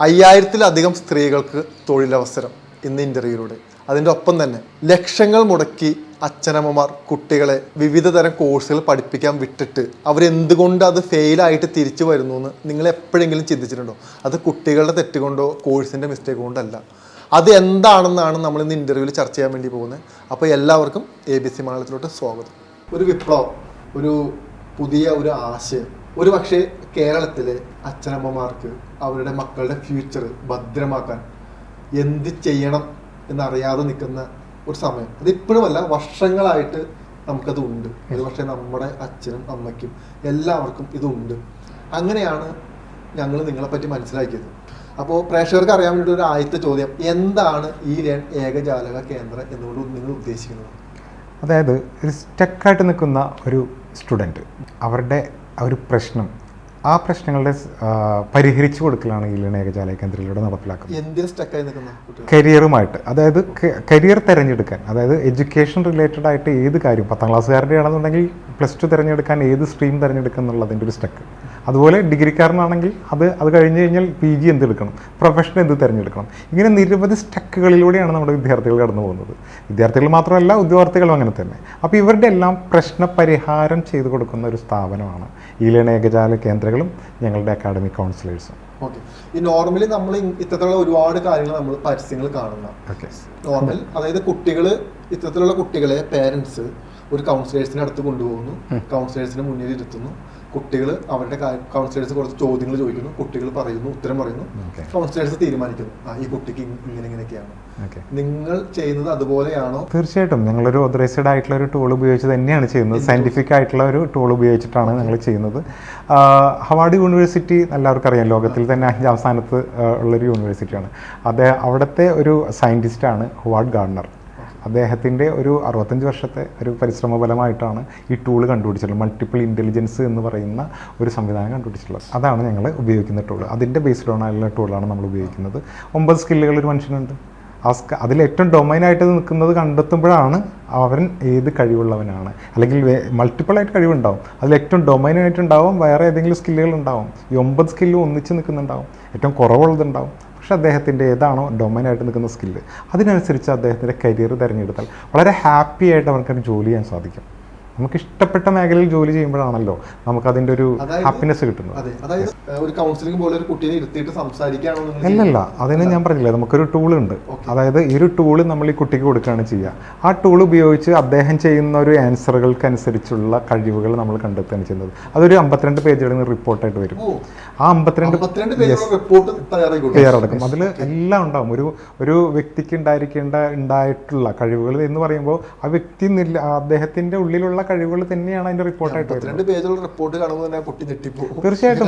5000-ത്തിലധികം സ്ത്രീകൾക്ക് തൊഴിലവസരം ഇന്ന് ഇൻ്റർവ്യൂയിലൂടെ. അതിൻ്റെ ഒപ്പം തന്നെ ലക്ഷങ്ങൾ മുടക്കി അച്ഛനമ്മമാർ കുട്ടികളെ വിവിധ തരം കോഴ്സുകൾ പഠിപ്പിക്കാൻ വിട്ടിട്ട് അവരെന്തുകൊണ്ട് അത് ഫെയിലായിട്ട് തിരിച്ചു വരുന്നു എന്ന് നിങ്ങൾ എപ്പോഴെങ്കിലും ചിന്തിച്ചിട്ടുണ്ടോ? അത് കുട്ടികളുടെ തെറ്റ് കൊണ്ടോ കോഴ്സിൻ്റെ മിസ്റ്റേക്ക് കൊണ്ടോ അല്ല. അത് എന്താണെന്നാണ് നമ്മൾ ഇന്ന് ഇൻ്റർവ്യൂവിൽ ചർച്ച ചെയ്യാൻ വേണ്ടി പോകുന്നത്. അപ്പോൾ എല്ലാവർക്കും ABC മലയാളത്തിലോട്ട് സ്വാഗതം. ഒരു വിപ്ലവം, ഒരു പുതിയ ഒരു ആശയം, ഒരു പക്ഷേ കേരളത്തിലെ അച്ഛനമ്മമാർക്ക് അവരുടെ മക്കളുടെ ഫ്യൂച്ചർ ഭദ്രമാക്കാൻ എന്ത് ചെയ്യണം എന്നറിയാതെ നിൽക്കുന്ന ഒരു സമയം. അതിപ്പോഴുമല്ല, വർഷങ്ങളായിട്ട് നമുക്കത് ഉണ്ട്. ഒരു പക്ഷേ നമ്മുടെ അച്ഛനും അമ്മയ്ക്കും എല്ലാവർക്കും ഇതുണ്ട്. അങ്ങനെയാണ് ഞങ്ങൾ നിങ്ങളെപ്പറ്റി മനസ്സിലാക്കിയത്. അപ്പോൾ പ്രേക്ഷകർക്ക് അറിയാൻ വേണ്ടി ഒരു ആദ്യത്തെ ചോദ്യം, എന്താണ് ഈ ഏകജാലക കേന്ദ്രം എന്നുകൊണ്ട് നിങ്ങൾ ഉദ്ദേശിക്കുന്നത്? അതായത് ഒരു സ്റ്റക്കായിട്ട് നിൽക്കുന്ന ഒരു സ്റ്റുഡൻറ്റ്, അവരുടെ ഒരു പ്രശ്നം, ആ പ്രശ്നങ്ങളുടെ പരിഹരിച്ചു കൊടുക്കലാണ് ഈ ഏകജാലക കേന്ദ്രത്തിലൂടെ നടപ്പിലാക്കുന്നത്. എന്തിന് സ്റ്റക്കായി നിൽക്കുന്ന? കരിയറുമായിട്ട്, അതായത് കരിയർ തിരഞ്ഞെടുക്കാൻ, അതായത് എഡ്യൂക്കേഷൻ റിലേറ്റഡ് ആയിട്ട് ഏത് കാര്യം, 10ാം ക്ലാസ്സുകാരുടെ ആണെന്നുണ്ടെങ്കിൽ +2 തിരഞ്ഞെടുക്കാൻ ഏത് സ്ട്രീം തിരഞ്ഞെടുക്കുക എന്നുള്ളതിൻ്റെ ഒരു സ്റ്റക്ക്. അതുപോലെ ഡിഗ്രിക്കാരനാണെങ്കിൽ അത് കഴിഞ്ഞ് കഴിഞ്ഞാൽ PG എന്തെടുക്കണം, പ്രൊഫഷൻ എന്ത് തിരഞ്ഞെടുക്കണം, ഇങ്ങനെ നിരവധി സ്റ്റക്കുകളിലൂടെയാണ് നമ്മുടെ വിദ്യാർത്ഥികൾ കടന്നു പോകുന്നത്. വിദ്യാർത്ഥികൾ മാത്രമല്ല, ഉദ്യോഗാർത്ഥികളും അങ്ങനെ തന്നെ. അപ്പോൾ ഇവരുടെ എല്ലാം പ്രശ്ന പരിഹാരം ചെയ്തു കൊടുക്കുന്ന ഒരു സ്ഥാപനമാണ് ഈ ഏകജാലക കേന്ദ്രങ്ങളും ഞങ്ങളുടെ അക്കാഡമിക് കൗൺസിലേഴ്സും. ഓക്കെ. ഈ നോർമലി നമ്മൾ ഇത്തരത്തിലുള്ള ഒരുപാട് കാര്യങ്ങൾ നമ്മൾ പരസ്യങ്ങൾ കാണുന്ന നോർമൽ, അതായത് കുട്ടികൾ, ഇത്തരത്തിലുള്ള കുട്ടികളെ പേരൻസ് ഒരു കൗൺസിലേഴ്സിന് അടുത്ത് കൊണ്ടുപോകുന്നു, കൗൺസിലേഴ്സിന് മുന്നിൽ ഇരുത്തുന്നു, കുട്ടികൾ അവരുടെ കൗൺസിലേഴ്സ് കുറച്ച് ചോദ്യങ്ങൾ ചോദിക്കുന്നു, കുട്ടികൾ പറയുന്നു, ഉത്തരം പറയുന്നു, കൗൺസിലേഴ്സ് തീരുമാനിക്കുന്നു ഈ കുട്ടിക്ക് ഇങ്ങനെയൊക്കെയാണ്. നിങ്ങൾ ചെയ്യുന്നത് അതുപോലെയാണോ? തീർച്ചയായിട്ടും ഞങ്ങളൊരു ഓതറൈസ്ഡ് ആയിട്ടുള്ള ഒരു ടൂൾ ഉപയോഗിച്ച് തന്നെയാണ് ചെയ്യുന്നത്. സയന്റിഫിക് ആയിട്ടുള്ള ഒരു ടൂൾ ഉപയോഗിച്ചിട്ടാണ് ഞങ്ങൾ ചെയ്യുന്നത്. ഹവാർഡ് യൂണിവേഴ്സിറ്റി എല്ലാവർക്കും അറിയാം, ലോകത്തിൽ തന്നെ 5ാം സ്ഥാനത്ത് ഉള്ളൊരു യൂണിവേഴ്സിറ്റിയാണ്. അവിടുത്തെ ഒരു സയൻറ്റിസ്റ്റാണ് ഹൊവാർഡ് ഗാർഡനർ. അദ്ദേഹത്തിൻ്റെ ഒരു 65 വർഷത്തെ ഒരു പരിശ്രമ ഫലമായിട്ടാണ് ഈ ടൂൾ കണ്ടുപിടിച്ചിട്ടുള്ളത്. മൾട്ടിപ്പിൾ ഇൻ്റലിജൻസ് എന്ന് പറയുന്ന ഒരു സംവിധാനം കണ്ടുപിടിച്ചിട്ടുള്ളത്. അതാണ് ഞങ്ങൾ ഉപയോഗിക്കുന്ന ടൂൾ. അതിൻ്റെ ബേസ്ഡ് ഓണായുള്ള ടൂളാണ് നമ്മൾ ഉപയോഗിക്കുന്നത്. 9 സ്കില്ലുകൾ ഒരു മനുഷ്യനുണ്ട്. അതിലേറ്റവും ഡൊമൈനായിട്ട് നിൽക്കുന്നത് കണ്ടെത്തുമ്പോഴാണ് അവൻ ഏത് കഴിവുള്ളവനാണ്. അല്ലെങ്കിൽ മൾട്ടിപ്പിളായിട്ട് കഴിവുണ്ടാവും, അതിലേറ്റവും ഡൊമൈനായിട്ടുണ്ടാവും, വേറെ ഏതെങ്കിലും സ്കില്ലുകൾ ഉണ്ടാവും. ഈ 9 സ്കില്ലും ഒന്നിച്ച് നിൽക്കുന്നുണ്ടാവും, ഏറ്റവും കുറവുള്ളതുണ്ടാവും. പക്ഷെ അദ്ദേഹത്തിൻ്റെ ഏതാണോ ഡൊമൈനായിട്ട് നിൽക്കുന്ന സ്കില്ല്, അതിനനുസരിച്ച് അദ്ദേഹത്തിൻ്റെ കരിയർ തിരഞ്ഞെടുത്താൽ വളരെ ഹാപ്പി ആയിട്ട് അവർക്കത് ജോലി ചെയ്യാൻ സാധിക്കും. നമുക്ക് ഇഷ്ടപ്പെട്ട മേഖലയിൽ ജോലി ചെയ്യുമ്പോഴാണല്ലോ നമുക്കതിൻ്റെ ഒരു ഹാപ്പിനെസ് കിട്ടുന്നത്. അല്ലല്ല, അതിന് ഞാൻ പറഞ്ഞില്ല, നമുക്കൊരു ടൂളുണ്ട്. അതായത് ഈ ഒരു ടൂള് നമ്മൾ ഈ കുട്ടിക്ക് കൊടുക്കുകയാണ് ചെയ്യുക. ആ ടൂൾ ഉപയോഗിച്ച് അദ്ദേഹം ചെയ്യുന്ന ഒരു ആൻസറുകൾക്കനുസരിച്ചുള്ള കഴിവുകൾ നമ്മൾ കണ്ടെത്തുകയാണ് ചെയ്യുന്നത്. അതൊരു 52 പേജുകളിൽ റിപ്പോർട്ടായിട്ട് വരും. ആ 52 തയ്യാറെടുക്കും. അതിൽ എല്ലാം ഉണ്ടാവും. ഒരു വ്യക്തിക്ക് ഉണ്ടായിട്ടുള്ള കഴിവുകൾ എന്ന് പറയുമ്പോൾ ആ വ്യക്തി അദ്ദേഹത്തിൻ്റെ ഉള്ളിലുള്ള കഴിവുകൾ തന്നെയാണ് അതിന്റെ റിപ്പോർട്ടായിട്ട്. 52 പേജുള്ള റിപ്പോർട്ട് കാണുമ്പോൾ തന്നെ കുട്ടി ഞെട്ടിപ്പോകും. തീർച്ചയായിട്ടും.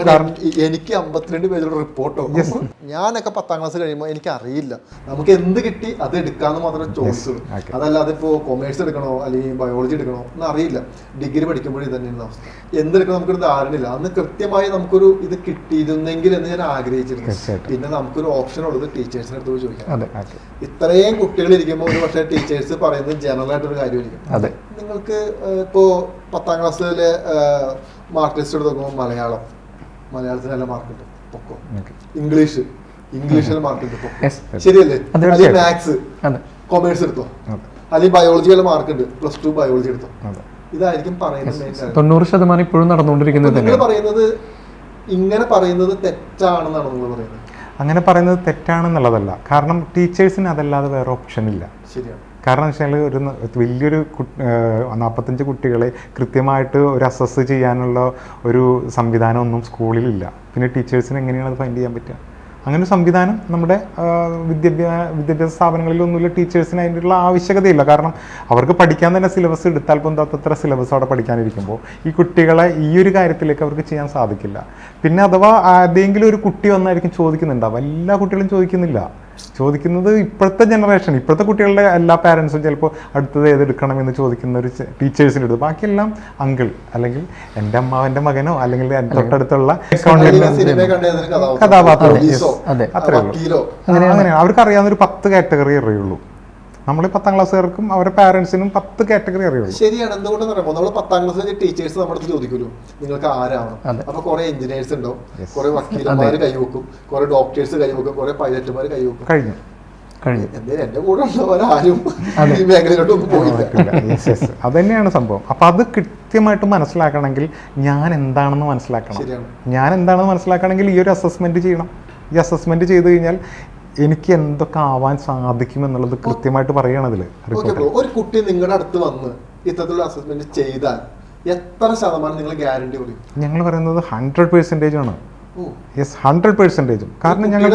എനിക്ക് 52 പേജുള്ള റിപ്പോർട്ടോ? ഞാനൊക്കെ 10ാം ക്ലാസ് കഴിയുമ്പോൾ എനിക്ക് അറിയില്ല, നമുക്ക് എന്ത് കിട്ടി അത് എടുക്കാന്ന് മാത്രമേ ചോദിച്ചുള്ളൂ. അതല്ലാതെ ഇപ്പോൾ കൊമേഴ്സ് എടുക്കണോ അല്ലെങ്കിൽ ബയോളജി എടുക്കണോ എന്ന് അറിയില്ല. ഡിഗ്രി പഠിക്കുമ്പോഴും ഇത് തന്നെയാണ് അവസ്ഥ. എന്തെടുക്കണം നമുക്കൊരു ധാരണയില്ല. അന്ന് കൃത്യമായി നമുക്കൊരു ഇത് കിട്ടിയിരുന്നെങ്കിൽ എന്ന് ഞാൻ ആഗ്രഹിച്ചിരുന്നു. പിന്നെ നമുക്കൊരു ഓപ്ഷൻ ഉള്ളത് ടീച്ചേഴ്സിന് അടുത്ത് പോയി ചോദിക്കാം. ഇത്രയും കുട്ടികൾ ഇരിക്കുമ്പോൾ ഒരു പക്ഷേ ടീച്ചേഴ്സ് പറയുന്നത് ജനറൽ ആയിട്ടൊരു കാര്യമായിരിക്കും. നിങ്ങൾക്ക് ഇപ്പോൾ 10ാം ക്ലാസ്സിലെ മാർക്ക് ലിസ്റ്റ് എടുത്ത് നോക്കുമ്പോൾ മലയാളത്തിന് നല്ല മാർക്ക് കിട്ടും, പൊക്കോ. ഇംഗ്ലീഷിൽ മാർക്ക് കിട്ടും, പൊക്കോ. ശരിയല്ലേ? അല്ലെങ്കിൽ മാത്സ്, കൊമേഴ്സ് എടുത്തോ, അല്ലെങ്കിൽ ബയോളജിയുടെ മാർക്ക് ഉണ്ട്, +2 ബയോളജി എടുത്തോ. ഇതായിരിക്കും പറയുന്നത്. 90% ഇപ്പോഴും നടന്നുകൊണ്ടിരിക്കുന്നത്. നിങ്ങൾ പറയുന്നത് ഇങ്ങനെ പറയുന്നത് തെറ്റാണെന്നാണ് നിങ്ങൾ പറയുന്നത്? അങ്ങനെ പറയുന്നത് തെറ്റാണെന്നുള്ളതല്ല. കാരണം ടീച്ചേഴ്സിന് അതല്ലാതെ വേറെ ഓപ്ഷൻ ഇല്ല. ശരിയാണ്. കാരണം വെച്ചാൽ ഒരു വലിയൊരു 45 കുട്ടികളെ കൃത്യമായിട്ട് ഒരു അസസ് ചെയ്യാനുള്ള ഒരു സംവിധാനമൊന്നും സ്കൂളിലില്ല. പിന്നെ ടീച്ചേഴ്സിന് എങ്ങനെയാണ് അത് ഫൈൻഡ് ചെയ്യാൻ പറ്റുക? അങ്ങനെ ഒരു സംവിധാനം നമ്മുടെ വിദ്യാഭ്യാസ സ്ഥാപനങ്ങളിലൊന്നുമില്ല. ടീച്ചേഴ്സിന് അതിനുള്ള ആവശ്യകതയില്ല. കാരണം അവർക്ക് പഠിക്കാൻ തന്നെ സിലബസ് എടുത്താൽ പൊന്താത്തത്ര സിലബസ് അവിടെ പഠിക്കാനിരിക്കുമ്പോൾ ഈ കുട്ടികളെ ഈ ഒരു കാര്യത്തിലേക്ക് അവർക്ക് ചെയ്യാൻ സാധിക്കില്ല. പിന്നെ അഥവാ ഏതെങ്കിലും ഒരു കുട്ടി വന്നായിരിക്കും ചോദിക്കുന്നുണ്ടാവും. എല്ലാ കുട്ടികളും ചോദിക്കുന്നില്ല. ചോദിക്കുന്നത് ഇപ്പോഴത്തെ ജനറേഷൻ, ഇപ്പോഴത്തെ കുട്ടികളുടെ എല്ലാ പാരൻസും ചിലപ്പോൾ അടുത്തത് ഏതെടുക്കണമെന്ന് ചോദിക്കുന്ന ഒരു ടീച്ചേഴ്സിൻ്റെ അടുത്ത്. ബാക്കിയെല്ലാം അങ്കിൾ, അല്ലെങ്കിൽ എൻ്റെ അമ്മാവൻ്റെ മകനോ അല്ലെങ്കിൽ തൊട്ടടുത്തുള്ള കഥാപാത്രം, അത്രേ ഉള്ളൂ. അങ്ങനെ അവർക്ക് അറിയാവുന്ന ഒരു 10 കാറ്റഗറി അറിയുള്ളൂ. നമ്മൾ 10ാം ക്ലാസ്സുകാർക്കും അവരുടെ പാരൻസിനും 10 കാറ്റഗറി അറിയുള്ളൂ. ശരിയാണ്. എന്തുകൊണ്ടെന്ന് പറയുമ്പോൾ നമ്മൾ 10ാം ക്ലാസ്സിലെ ടീച്ചേഴ്സ് നമ്മുടെ അടുത്ത് ചോദിക്കുമല്ലോ നിങ്ങൾക്ക് ആരാണ്. അപ്പൊ കുറെ എഞ്ചിനീയേഴ്സ് ഉണ്ടാവും, കുറെ വക്കീലന്മാര് കൈവെക്കും, കുറെ ഡോക്ടേഴ്സ് കൈവെക്കും, കുറെ പൈലറ്റുമാര് കൈവെക്കും. കഴിഞ്ഞു. എന്തായാലും എന്റെ കൂടെ ഉള്ളവരാരും ഈ മേഖലയിലോട്ടൊന്നും പോയില്ല. അത് തന്നെയാണ് സംഭവം. അപ്പൊ അത് കൃത്യമായിട്ട് മനസ്സിലാക്കണമെങ്കിൽ ഞാൻ എന്താണെന്ന് മനസ്സിലാക്കണം. ഞാൻ എന്താണെന്ന് മനസ്സിലാക്കണമെങ്കിൽ ഈ ഒരു അസസ്മെന്റ് ചെയ്യണം. ഈ അസസ്മെന്റ് ചെയ്ത് കഴിഞ്ഞാൽ എനിക്ക് എന്തൊക്കെ ആവാൻ സാധിക്കും എന്നുള്ളത് കൃത്യമായിട്ട് പറയണം അതിൽ. ഒരു കുട്ടി നിങ്ങളുടെ അടുത്ത് വന്ന് ഇത്തരത്തിലുള്ള അസസ്മെന്റ് ചെയ്താൽ എത്ര ശതമാനം നിങ്ങൾ ഗ്യാരണ്ടി പറയും? ഞങ്ങൾ പറയുന്നത് 100% ആണ്. യെസ്, 100%. കാരണം ഞങ്ങൾ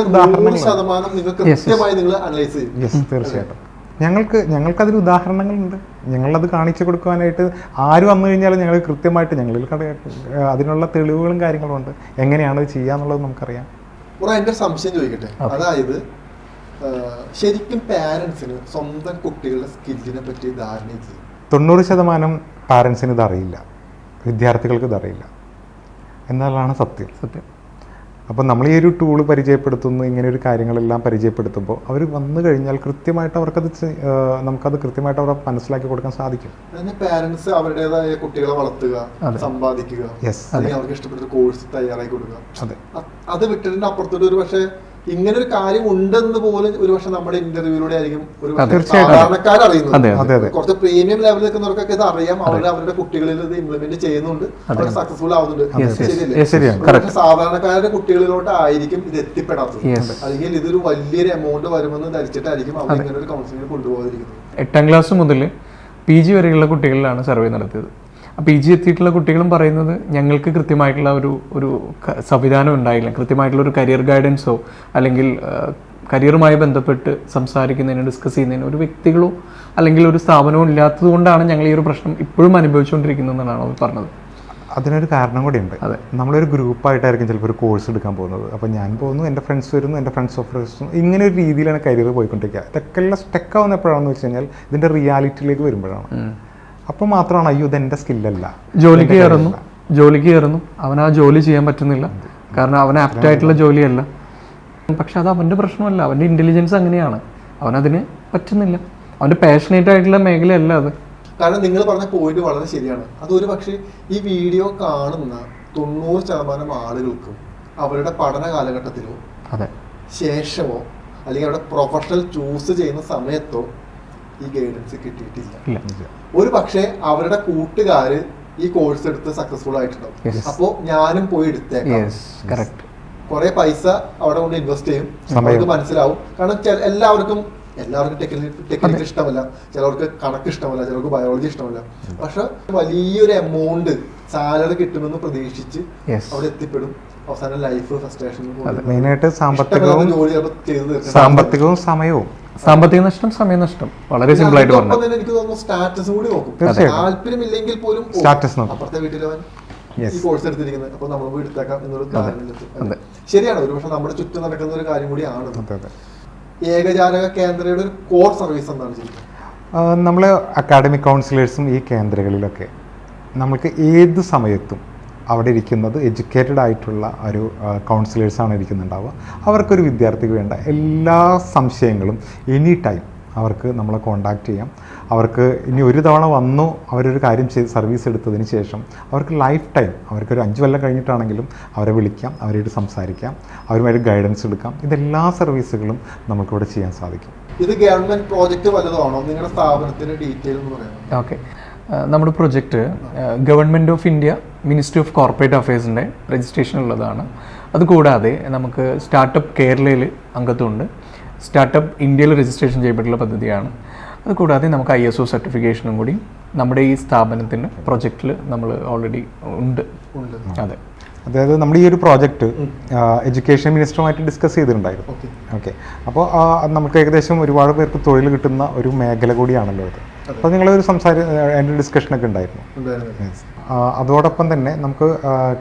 തീർച്ചയായിട്ടും ഞങ്ങൾക്കതിന് ഉദാഹരണങ്ങളുണ്ട്. ഞങ്ങളത് കാണിച്ചു കൊടുക്കാനായിട്ട് ആര് വന്നു കഴിഞ്ഞാലും ഞങ്ങൾ കൃത്യമായിട്ട് ഞങ്ങളിൽ അതിനുള്ള തെളിവുകളും കാര്യങ്ങളും ഉണ്ട്. എങ്ങനെയാണ് ചെയ്യാന്നുള്ളത് നമുക്കറിയാം. എന്റെ സംശയം ചോദിക്കട്ടെ, അതായത് ശരിക്കും പാരന്റ്സിന് സ്വന്തം കുട്ടികളുടെ സ്കില്ലിനെ പറ്റി ധാരണയില്ല. 90% പാരന്റ്സിന് ഇതറിയില്ല, വിദ്യാർത്ഥികൾക്ക് ഇതറിയില്ല എന്നുള്ളതാണ് സത്യം. അപ്പോൾ നമ്മൾ ഈ ഒരു ടൂള് പരിചയപ്പെടുത്തുന്നു, ഇങ്ങനെ ഒരു കാര്യങ്ങളെല്ലാം പരിചയപ്പെടുത്തുമ്പോൾ അവർ വന്നു കഴിഞ്ഞാൽ കൃത്യമായിട്ട് നമുക്കത് കൃത്യമായിട്ട് അവരെ മനസ്സിലാക്കി കൊടുക്കാൻ സാധിക്കും. പാരന്റ്സ് അവരുടേതായ കുട്ടികളെ വളർത്തുക, സമ്പാദിക്കുക, അവർക്ക് ഇഷ്ടപ്പെട്ട കോഴ്സ് തയ്യാറാക്കി കൊടുക്കുക. അത് വിട്ടിട്ട് അപ്പുറത്തോട്ട് ഒരു പക്ഷേ ഇങ്ങനെ ഒരു കാര്യം ഉണ്ടെന്ന് പോലും ഒരു പക്ഷെ നമ്മുടെ ഇന്റർവ്യൂയിലൂടെ ആയിരിക്കും ഒരു സാധാരണക്കാരറിയുന്നത്. കുറച്ച് പ്രീമിയം ലെവലിൽ നിൽക്കുന്നവർക്കൊക്കെ ഇത് അറിയാം, അവരുടെ കുട്ടികളിൽ ഇത് ഇംപ്ലിമെന്റ് ചെയ്യുന്നുണ്ട്, അവർ സക്സസ്ഫുൾ ആവുന്നുണ്ട്. ശരിയല്ലേ? സാധാരണക്കാരുടെ കുട്ടികളിലോട്ട് ആയിരിക്കും ഇത് എത്തിപ്പെടാത്തത്. അല്ലെങ്കിൽ ഇതൊരു വലിയൊരു എമൗണ്ട് വരുമെന്ന് ധരിച്ചിട്ടായിരിക്കും അവർ ഇങ്ങനെ ഒരു കൗൺസിലിംഗ് കൊണ്ടുപോകാതിരിക്കുന്നത്. 8ാം ക്ലാസ് മുതൽ PG വരെയുള്ള കുട്ടികളിലാണ് സർവേ നടത്തിയത്. PG എത്തിയിട്ടുള്ള കുട്ടികളും പറയുന്നത് ഞങ്ങൾക്ക് കൃത്യമായിട്ടുള്ള ഒരു സംവിധാനം ഉണ്ടായില്ല, കൃത്യമായിട്ടുള്ള ഒരു കരിയർ ഗൈഡൻസോ അല്ലെങ്കിൽ കരിയറുമായി ബന്ധപ്പെട്ട് സംസാരിക്കുന്നതിന്, ഡിസ്കസ് ചെയ്യുന്നതിന് ഒരു വ്യക്തികളോ അല്ലെങ്കിൽ ഒരു സ്ഥാപനവും ഇല്ലാത്തത് കൊണ്ടാണ് ഞങ്ങൾ ഈ ഒരു പ്രശ്നം ഇപ്പോഴും അനുഭവിച്ചുകൊണ്ടിരിക്കുന്നതെന്നാണ് അവർ പറഞ്ഞത്. അതിനൊരു കാരണം കൂടിയുണ്ട്. നമ്മളൊരു ഗ്രൂപ്പായിട്ടായിരിക്കും ചിലപ്പോൾ ഒരു കോഴ്സ് എടുക്കാൻ പോകുന്നത്. അപ്പോൾ ഞാൻ പോകുന്നു, എൻ്റെ ഫ്രണ്ട്സ് വരുന്നു, എൻ്റെ ഫ്രണ്ട്സ് ഓഫ് ഫ്രണ്ട്സും, ഇങ്ങനെ ഒരു രീതിയിലാണ് കരിയർ പോയിക്കൊണ്ടിരിക്കുക. ഇതൊക്കെ എല്ലാം സ്റ്റക്ക് ആവുന്ന എപ്പോഴാണെന്ന് വെച്ച് കഴിഞ്ഞാൽ ഇതിൻ്റെ റിയാലിറ്റിയിലേക്ക് വരുമ്പോഴാണ്. അപ്പോൾ മാത്രമാണ് അയ്യോ ഇതെൻ്റെ സ്കില്ലല്ല. ജോലിക്ക് കയറുന്നു, അവൻ ആ ജോലി ചെയ്യാൻ പറ്റുന്നില്ല, കാരണം അവൻ ആപ്റ്റായിട്ടുള്ള ജോലിയല്ല. പക്ഷെ അത് അവൻ്റെ പ്രശ്നമല്ല, അവൻ്റെ ഇൻ്റലിജൻസ് അങ്ങനെയാണ്, അവനതിന് പറ്റുന്നില്ല, അവൻ്റെ പാഷനേറ്റ് ആയിട്ടുള്ള മേഖലയല്ല അത്. കാരണം നിങ്ങൾ പറഞ്ഞ പോയിന്റ് വളരെ ശരിയാണ്. അതൊരു പക്ഷേ ഈ വീഡിയോ കാണുന്ന 90% ആളുകൾക്കും അവരുടെ പഠന കാലഘട്ടത്തിലോ ശേഷമോ അല്ലെങ്കിൽ അവരുടെ പ്രൊഫഷണൽ ചൂസ് ചെയ്യുന്ന സമയത്തോ ഈ ഗൈഡൻസ് കിട്ടിയിട്ടില്ല. ഒരു പക്ഷേ അവരുടെ കൂട്ടുകാര് ഈ കോഴ്സ് എടുത്ത് സക്സസ്ഫുൾ ആയിട്ടുണ്ടാവും. അപ്പോ ഞാനും പോയി എടുത്തേക്കാം, കുറെ പൈസ അവിടെ കൊണ്ട് ഇൻവെസ്റ്റ് ചെയ്യും, അവർക്ക് മനസ്സിലാവും. കാരണം എല്ലാവർക്കും ടെക്നിക്കൽ ഇഷ്ടമല്ല, ചിലവർക്ക് കണക്ക് ഇഷ്ടമല്ല, ചിലർക്ക് ബയോളജി ഇഷ്ടമല്ല. പക്ഷെ വലിയൊരു എമൗണ്ട് സാലറി കിട്ടുമെന്ന് പ്രതീക്ഷിച്ച് അവിടെ എത്തിപ്പെടും. അവസാനം ലൈഫ് ഫ്രസ്ട്രേഷൻ, മെയിനായിട്ട് സാമ്പത്തികവും സമയവും. സാമ്പത്തിക നഷ്ടം, സമയ നഷ്ടം, വളരെ സിമ്പിൾ ആയിട്ട് പറഞ്ഞു. എനിക്ക് തോന്നുന്നു സ്റ്റാറ്റസ് കൂടി നോക്കും. താല്പര്യമില്ലെങ്കിൽ പോലും അപ്പുറത്തെ വീട്ടിലവൻ ഈ കോഴ്സ് എടുത്തിരിക്കുന്നത്, അപ്പൊ നമ്മൾ പോയി എടുത്തേക്കാം എന്നൊരു കാര്യം. ശരിയാണ്. ഒരു പക്ഷെ നമ്മുടെ ചുറ്റും നടക്കുന്ന ഒരു കാര്യം കൂടിയാണ്. ഏകജാലക കേന്ദ്രയുടെ ഒരു കോർ സർവീസ് എന്താണ് ചെയ്യുന്നത്? നമ്മൾ അക്കാഡമിക് കൗൺസിലേഴ്സും ഈ കേന്ദ്രങ്ങളിലൊക്കെ നമുക്ക് ഏത് സമയത്തും അവിടെ ഇരിക്കുന്നത് എഡ്യൂക്കേറ്റഡ് ആയിട്ടുള്ള ഒരു കൗൺസിലേഴ്സാണ് ഇരിക്കുന്നുണ്ടാവുക. അവർക്കൊരു വിദ്യാർത്ഥിക്ക് വേണ്ട എല്ലാ സംശയങ്ങളും എനി ടൈം അവർക്ക് നമ്മളെ കോണ്ടാക്ട് ചെയ്യാം. അവർക്ക് ഇനി ഒരു തവണ വന്നു അവരൊരു കാര്യം സർവീസ് എടുത്തതിന് ശേഷം അവർക്ക് ലൈഫ് ടൈം, അവർക്കൊരു 5 കൊല്ലം കഴിഞ്ഞിട്ടാണെങ്കിലും അവരെ വിളിക്കാം, അവരായിട്ട് സംസാരിക്കാം, അവരുമായിട്ട് ഗൈഡൻസ് എടുക്കാം. ഇതെല്ലാ സർവീസുകളും നമുക്കിവിടെ ചെയ്യാൻ സാധിക്കും. ഇത് ഗവൺമെന്റ് പ്രോജക്റ്റ് വല്ലതാണോ? നിങ്ങളുടെ സ്ഥാപനത്തിന്റെ ഡീറ്റെയിൽ എന്ന് പറയാം. ഓക്കെ, നമ്മുടെ project government of India ministry of corporate അഫയേഴ്സിൻ്റെ രജിസ്ട്രേഷൻ ഉള്ളതാണ്. അതുകൂടാതെ നമുക്ക് സ്റ്റാർട്ടപ്പ് കേരളയിൽ അംഗത്വമുണ്ട്, സ്റ്റാർട്ടപ്പ് ഇന്ത്യയിൽ രജിസ്ട്രേഷൻ ചെയ്യപ്പെട്ടുള്ള പദ്ധതിയാണ്. അതുകൂടാതെ നമുക്ക് ISO സർട്ടിഫിക്കേഷനും കൂടി നമ്മുടെ ഈ സ്ഥാപനത്തിൻ്റെ പ്രൊജക്റ്റിൽ നമ്മൾ ഓൾറെഡി ഉണ്ട്. അതെ, അതായത് നമ്മുടെ ഈ ഒരു പ്രോജക്റ്റ് എഡ്യൂക്കേഷൻ മിനിസ്റ്ററുമായിട്ട് ഡിസ്കസ് ചെയ്തിട്ടുണ്ടായിരുന്നു. ഓക്കെ, അപ്പോൾ നമുക്ക് ഏകദേശം ഒരുപാട് പേർക്ക് തൊഴിൽ കിട്ടുന്ന ഒരു മേഖല കൂടിയാണല്ലോ ഇത്. അപ്പോൾ നിങ്ങളൊരു അതിൻ്റെ ഡിസ്കഷനൊക്കെ ഉണ്ടായിരുന്നു. അതോടൊപ്പം തന്നെ നമുക്ക്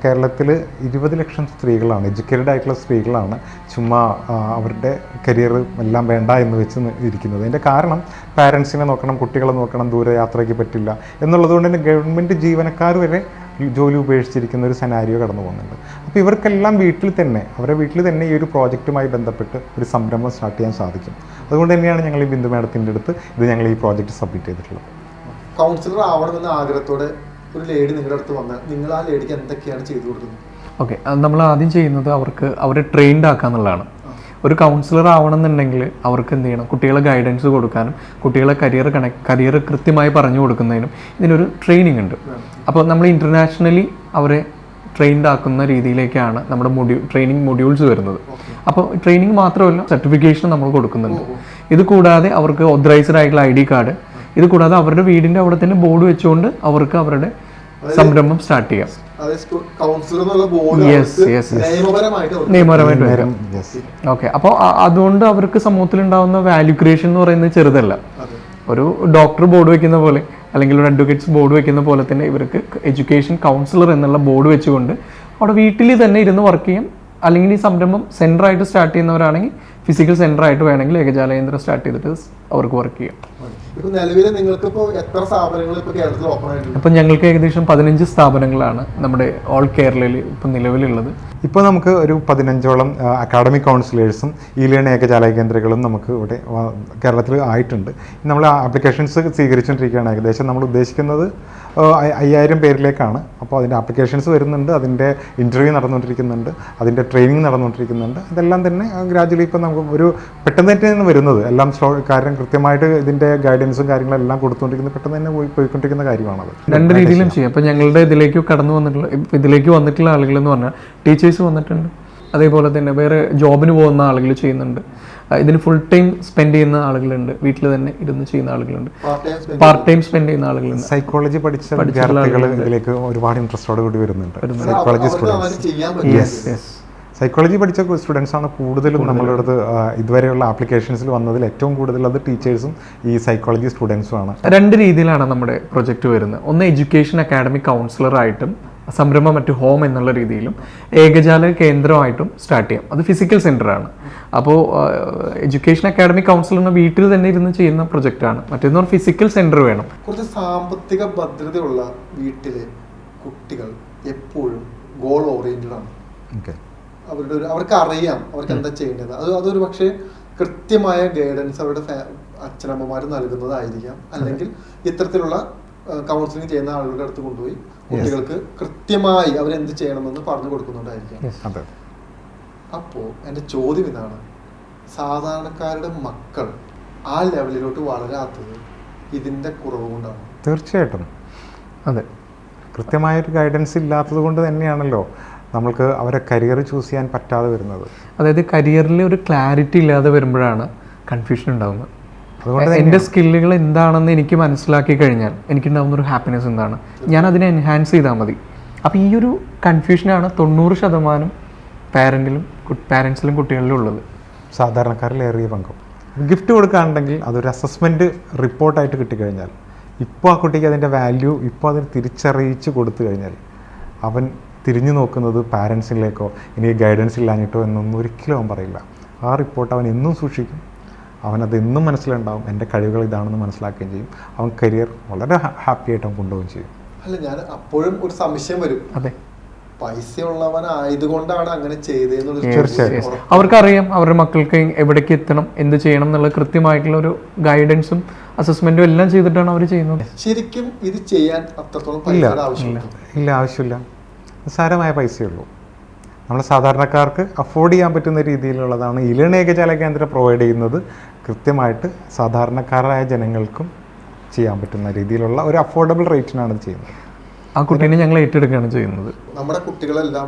കേരളത്തിൽ 20 ലക്ഷം സ്ത്രീകളാണ്, എഡ്യൂക്കേറ്റഡ് ആയിട്ടുള്ള സ്ത്രീകളാണ് ചുമ്മാ അവരുടെ കരിയർ എല്ലാം വേണ്ട എന്ന് വെച്ച് ഇരിക്കുന്നത്. അതിൻ്റെ കാരണം പാരൻസിനെ നോക്കണം, കുട്ടികളെ നോക്കണം, ദൂരയാത്രയ്ക്ക് പറ്റില്ല എന്നുള്ളത് കൊണ്ട് തന്നെ ഗവൺമെൻറ് ജീവനക്കാർ വരെ ജോലി ഉപേക്ഷിച്ചിരിക്കുന്ന ഒരു സെനാരിയോ കടന്നു പോകുന്നുണ്ട്. അപ്പോൾ ഇവർക്കെല്ലാം വീട്ടിൽ തന്നെ ഈ ഒരു പ്രോജക്റ്റുമായി ബന്ധപ്പെട്ട് ഒരു സംരംഭം സ്റ്റാർട്ട് ചെയ്യാൻ സാധിക്കും. അതുകൊണ്ട് തന്നെയാണ് ഞങ്ങൾ ഈ ബിന്ദു മാഡത്തിൻ്റെ അടുത്ത് ഞങ്ങൾ ഈ പ്രോജക്റ്റ് സബ്മിറ്റ് ചെയ്തിട്ടുള്ളത്. കൗൺസിലർ ആവണമെന്ന ആഗ്രഹത്തോടെ ഒരു ലേഡി നിങ്ങളുടെ അടുത്ത് വന്നാൽ നിങ്ങൾ ആ ലേഡിക്ക് എന്തൊക്കെയാണ് ചെയ്തു കൊടുക്കുന്നത്? ഓക്കെ, നമ്മൾ ആദ്യം ചെയ്യുന്നത് അവരെ ട്രെയിൻഡ് ആക്കുക എന്നുള്ളതാണ്. ഒരു കൗൺസിലർ ആവണമെന്നുണ്ടെങ്കിൽ അവർക്ക് എന്ത് ചെയ്യണം, കുട്ടികളെ ഗൈഡൻസ് കൊടുക്കാനും കുട്ടികളെ കരിയർ കൃത്യമായി പറഞ്ഞു കൊടുക്കുന്നതിനും ഇതിനൊരു ട്രെയിനിങ് ഉണ്ട്. അപ്പോൾ നമ്മൾ ഇൻ്റർനാഷണലി അവരെ ട്രെയിൻഡ് ആക്കുന്ന രീതിയിലേക്കാണ് നമ്മുടെ ട്രെയിനിങ് മൊഡ്യൂൾസ് വരുന്നത്. അപ്പോൾ ട്രെയിനിങ് മാത്രമല്ല, സർട്ടിഫിക്കേഷൻ നമ്മൾ കൊടുക്കുന്നുണ്ട്. ഇത് കൂടാതെ അവർക്ക് ഓതറൈസ്ഡ് ആയിട്ടുള്ള ID കാർഡ്, ഇത് കൂടാതെ അവരുടെ വീടിൻ്റെ അവിടെ തന്നെ ബോർഡ് വെച്ചുകൊണ്ട് അവർക്ക് അവരുടെ സംരംഭം സ്റ്റാർട്ട് ചെയ്യാം. നിയമപരമായിട്ട് വരാം. ഓക്കെ, അപ്പോൾ അതുകൊണ്ട് അവർക്ക് സമൂഹത്തിലുണ്ടാവുന്ന വാല്യൂ ക്രിയേഷൻ എന്ന് പറയുന്നത് ചെറുതല്ല. ഒരു ഡോക്ടർ ബോർഡ് വെക്കുന്ന പോലെ അല്ലെങ്കിൽ ഒരു അഡ്വക്കേറ്റ്സ് ബോർഡ് വെക്കുന്ന പോലെ തന്നെ ഇവർക്ക് എഡ്യൂക്കേഷൻ കൗൺസിലർ എന്നുള്ള ബോർഡ് വെച്ചുകൊണ്ട് അവിടെ വീട്ടിൽ തന്നെ ഇരുന്ന് വർക്ക് ചെയ്യാം. അല്ലെങ്കിൽ ഈ സംരംഭം സെൻ്ററായിട്ട് സ്റ്റാർട്ട് ചെയ്യുന്നവരാണെങ്കിൽ ഫിസിക്കൽ സെൻ്ററായിട്ട് വേണമെങ്കിൽ ഏകജാല കേന്ദ്രം സ്റ്റാർട്ട് ചെയ്തിട്ട് അവർക്ക് വർക്ക് ചെയ്യാം. ഇപ്പം ഞങ്ങൾക്ക് ഏകദേശം 15 സ്ഥാപനങ്ങളാണ് നമ്മുടെ ഓൾ കേരളയിൽ ഇപ്പം നിലവിലുള്ളത്. ഇപ്പോൾ നമുക്ക് ഒരു 15ഓളം അക്കാഡമിക് കൗൺസിലേഴ്സും ലേൺ ഏകജാല കേന്ദ്രങ്ങളും നമുക്ക് ഇവിടെ കേരളത്തിൽ ആയിട്ടുണ്ട്. നമ്മൾ ആപ്ലിക്കേഷൻസ് സ്വീകരിച്ചുകൊണ്ടിരിക്കുകയാണ്. ഏകദേശം നമ്മൾ ഉദ്ദേശിക്കുന്നത് 5000 പേരിലേക്കാണ്. അപ്പോൾ അതിൻ്റെ ആപ്ലിക്കേഷൻസ് വരുന്നുണ്ട്, അതിൻ്റെ ഇൻ്റർവ്യൂ നടന്നുകൊണ്ടിരിക്കുന്നുണ്ട്, അതിൻ്റെ ട്രെയിനിങ് നടന്നുകൊണ്ടിരിക്കുന്നുണ്ട്. ഇതെല്ലാം തന്നെ ഗ്രാജുവലി ഇപ്പോൾ നമുക്ക് ഒരു പെട്ടെന്ന് തന്നെ വരുന്നത് എല്ലാം കാര്യം കൃത്യമായിട്ട് ഇതിൻ്റെ ഗൈഡൻസും കാര്യങ്ങളെല്ലാം കൊടുത്തുകൊണ്ടിരിക്കുന്നത് പെട്ടെന്ന് തന്നെ പോയിക്കൊണ്ടിരിക്കുന്ന കാര്യമാണത്. 2 രീതിയിലും ചെയ്യാം. ഇപ്പോൾ ഞങ്ങളുടെ ഇതിലേക്ക് വന്നിട്ടുള്ള ആളുകൾ എന്ന് പറഞ്ഞാൽ ടീച്ചേഴ്സ് വന്നിട്ടുണ്ട്, അതേപോലെ തന്നെ വേറെ ജോബിന് പോകുന്ന ആളുകൾ ചെയ്യുന്നുണ്ട്, ഇതിന് ഫുൾ ടൈം സ്പെൻഡ് ചെയ്യുന്ന ആളുകളുണ്ട്, വീട്ടിൽ തന്നെ ഇരുന്ന് ചെയ്യുന്ന ആളുകളുണ്ട്, പാർട്ട് ടൈം സ്പെൻഡ് ചെയ്യുന്ന ആളുകളുണ്ട്. സൈക്കോളജി പഠിച്ച വിദ്യാർത്ഥികൾ ഇതിലേക്ക് ഒരുപാട് ഇൻട്രസ്റ്റോട് കൂടി വരുന്നുണ്ട്. സൈക്കോളജി സ്റ്റുഡൻസ് സൈക്കോളജി പഠിച്ച സ്റ്റുഡൻസ് ആണ് കൂടുതലും നമ്മളുടെ അടുത്ത് ഇതുവരെയുള്ള ആപ്ലിക്കേഷൻസിൽ വന്നതിൽ ഏറ്റവും കൂടുതൽ അത് ടീച്ചേഴ്സും ഈ സൈക്കോളജി സ്റ്റുഡൻസും ആണ്. 2 രീതിയിലാണ് നമ്മുടെ പ്രൊജക്റ്റ് വരുന്നത്. ഒന്ന് എഡ്യൂക്കേഷൻ അക്കാഡമിക് കൗൺസിലറായിട്ടും സംരംഭം മറ്റു ഹോം എന്നുള്ള രീതിയിലും ഏകജാല കേന്ദ്രമായിട്ടും സ്റ്റാർട്ട് ചെയ്യാം. അത് ഫിസിക്കൽ സെൻ്ററാണ്. അപ്പോൾ എഡ്യൂക്കേഷൻ അക്കാഡമിക് കൗൺസിലറിന് വീട്ടിൽ തന്നെ ഇരുന്ന് ചെയ്യുന്ന പ്രൊജക്റ്റാണ്. മറ്റൊന്ന് ഫിസിക്കൽ സെൻ്റർ വേണം. കുറച്ച് സാമ്പത്തിക ഭദ്രതയുള്ള വീട്ടിലെ കുട്ടികൾ എപ്പോഴും ഗോൾ ഓറിയന്റഡ് ആണ്. അവർക്ക് അറിയാം അവർക്ക് എന്താ ചെയ്യേണ്ടത്. അതൊരു പക്ഷേ കൃത്യമായ ഗൈഡൻസ് അവരുടെ അച്ഛനമ്മമാർ നൽകുന്നതായിരിക്കാം. അല്ലെങ്കിൽ ഇത്തരത്തിലുള്ള കൗൺസിലിംഗ് ചെയ്യുന്ന ആളുകളുടെ അടുത്ത് കൊണ്ടുപോയി കുട്ടികൾക്ക് കൃത്യമായി അവരെന്ത് ചെയ്യണമെന്ന് പറഞ്ഞു കൊടുക്കുന്നുണ്ടായിരിക്കാം. അപ്പോൾ എൻ്റെ ചോദ്യം ഇതാണ്, സാധാരണക്കാരുടെ മക്കൾ ആ ലെവലിലോട്ട് വളരാത്തത് ഇതിൻ്റെ കുറവ് കൊണ്ടാണ്? തീർച്ചയായിട്ടും അതെ. കൃത്യമായൊരു ഗൈഡൻസ് ഇല്ലാത്തത് കൊണ്ട് തന്നെയാണല്ലോ നമ്മൾക്ക് അവരെ കരിയർ ചൂസ് ചെയ്യാൻ പറ്റാതെ വരുന്നത്. അതായത് കരിയറിൽ ഒരു ക്ലാരിറ്റി ഇല്ലാതെ വരുമ്പോഴാണ് കൺഫ്യൂഷൻ ഉണ്ടാകുന്നത്. അതുകൊണ്ട് എൻ്റെ സ്കില്ലുകൾ എന്താണെന്ന് എനിക്ക് മനസ്സിലാക്കി കഴിഞ്ഞാൽ എനിക്കുണ്ടാകുന്ന ഒരു ഹാപ്പിനെസ് എന്താണ്, ഞാൻ അതിനെ എൻഹാൻസ് ചെയ്താൽ മതി. അപ്പോൾ ഈ ഒരു കൺഫ്യൂഷനാണ് 90% പാരൻസിലും കുട്ടികളിലും ഉള്ളത്. സാധാരണക്കാരിൽ ഏറിയ പങ്കും. ഗിഫ്റ്റ് കൊടുക്കുകയാണെങ്കിൽ അതൊരു അസസ്മെൻറ്റ് റിപ്പോർട്ടായിട്ട് കിട്ടിക്കഴിഞ്ഞാൽ ഇപ്പോൾ ആ കുട്ടിക്ക് അതിൻ്റെ വാല്യൂ ഇപ്പോൾ അതിന് തിരിച്ചറിയിച്ച് കൊടുത്തു കഴിഞ്ഞാൽ അവൻ തിരിഞ്ഞു നോക്കുന്നത് പാരൻസിലേക്കോ ഇനി ഗൈഡൻസ് ഇല്ലാഞ്ഞിട്ടോ എന്നൊന്നും ഒരിക്കലും അവൻ പറയില്ല. ആ റിപ്പോർട്ട് അവൻ എന്നും സൂക്ഷിക്കും. അവനത് എന്നും മനസ്സിലുണ്ടാവും. എൻ്റെ കഴിവുകൾ ഇതാണെന്ന് മനസ്സിലാക്കുകയും ചെയ്യും. അവൻ കരിയർ വളരെ ഹാപ്പി ആയിട്ട് അവൻ കൊണ്ടുപോവുകയും ചെയ്യും. അല്ല, ഞാൻ അപ്പോഴും ഒരു സംശയം വരും, അതെ പൈസ ഉള്ളവനായതുകൊണ്ടാണ് അങ്ങനെ ചെയ്തതെന്നുള്ളത്. തീർച്ചയായും അവർക്കറിയാം അവരുടെ മക്കൾക്ക് എവിടേക്ക് എത്തണം, എന്ത് ചെയ്യണം എന്നുള്ള കൃത്യമായിട്ടുള്ള ഒരു ഗൈഡൻസും അസസ്മെന്റും എല്ലാം ചെയ്തിട്ടാണ് അവർ ചെയ്യുന്നത്. ശരിക്കും ഇത് ചെയ്യാൻ അത്രത്തോളം പൈസ ഇല്ല, ആവശ്യമില്ല. നിസ്സാരമായ പൈസയുള്ളൂ. നമ്മൾ സാധാരണക്കാർക്ക് അഫോർഡ് ചെയ്യാൻ പറ്റുന്ന രീതിയിലുള്ളതാണ് ലേൺ ഏകജാല കേന്ദ്രം പ്രൊവൈഡ് ചെയ്യുന്നത്. കൃത്യമായിട്ട് സാധാരണക്കാരായ ജനങ്ങൾക്കും ചെയ്യാൻ പറ്റുന്ന രീതിയിലുള്ള ഒരു അഫോർഡബിൾ റേറ്റിനാണ് ഇത് ചെയ്യുന്നത്. ആ കുട്ടീനെ ഞങ്ങൾ ഏറ്റെടുക്കുകയാണ് ചെയ്യുന്നത്. നമ്മുടെ കുട്ടികളെല്ലാം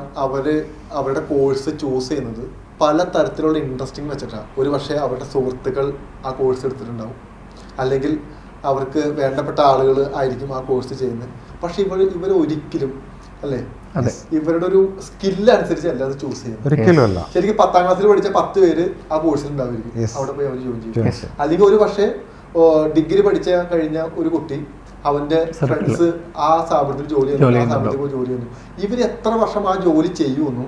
അവരുടെ കോഴ്സ് ചൂസ് ചെയ്യുന്നത് പല തരത്തിലുള്ള ഇൻട്രസ്റ്റിംഗ് വെച്ചിട്ടാണ്. ഒരു പക്ഷേ അവരുടെ സുഹൃത്തുക്കൾ ആ കോഴ്സ് എടുത്തിട്ടുണ്ടാവും, അല്ലെങ്കിൽ അവർക്ക് വേണ്ടപ്പെട്ട ആളുകൾ ആയിരിക്കും ആ കോഴ്സ് ചെയ്യുന്നത്. പക്ഷെ ഇവർ ഒരിക്കലും അല്ലേ ഇവരുടെ ഒരു സ്കില്ല് അനുസരിച്ചല്ല അത് ചൂസ് ചെയ്യുന്നത്. ഒരിക്കലും ശരിക്കും 10ാം ക്ലാസ്സിൽ പഠിച്ച 10 പേര് ആ കോഴ്സിൽ ഉണ്ടാവുമായിരിക്കും, അവിടെ പോയി അവർ ജോയിൻ ചെയ്യും. അല്ലെങ്കിൽ ഒരു പക്ഷേ ഡിഗ്രി പഠിച്ച കഴിഞ്ഞ ഒരു കുട്ടി അവന്റെ ഫ്രണ്ട്സ് ആ സ്ഥാപനത്തിൽ ജോലി ചെയ്യുന്നു. ഇവർ എത്ര വർഷം ആ ജോലി ചെയ്യുമെന്നും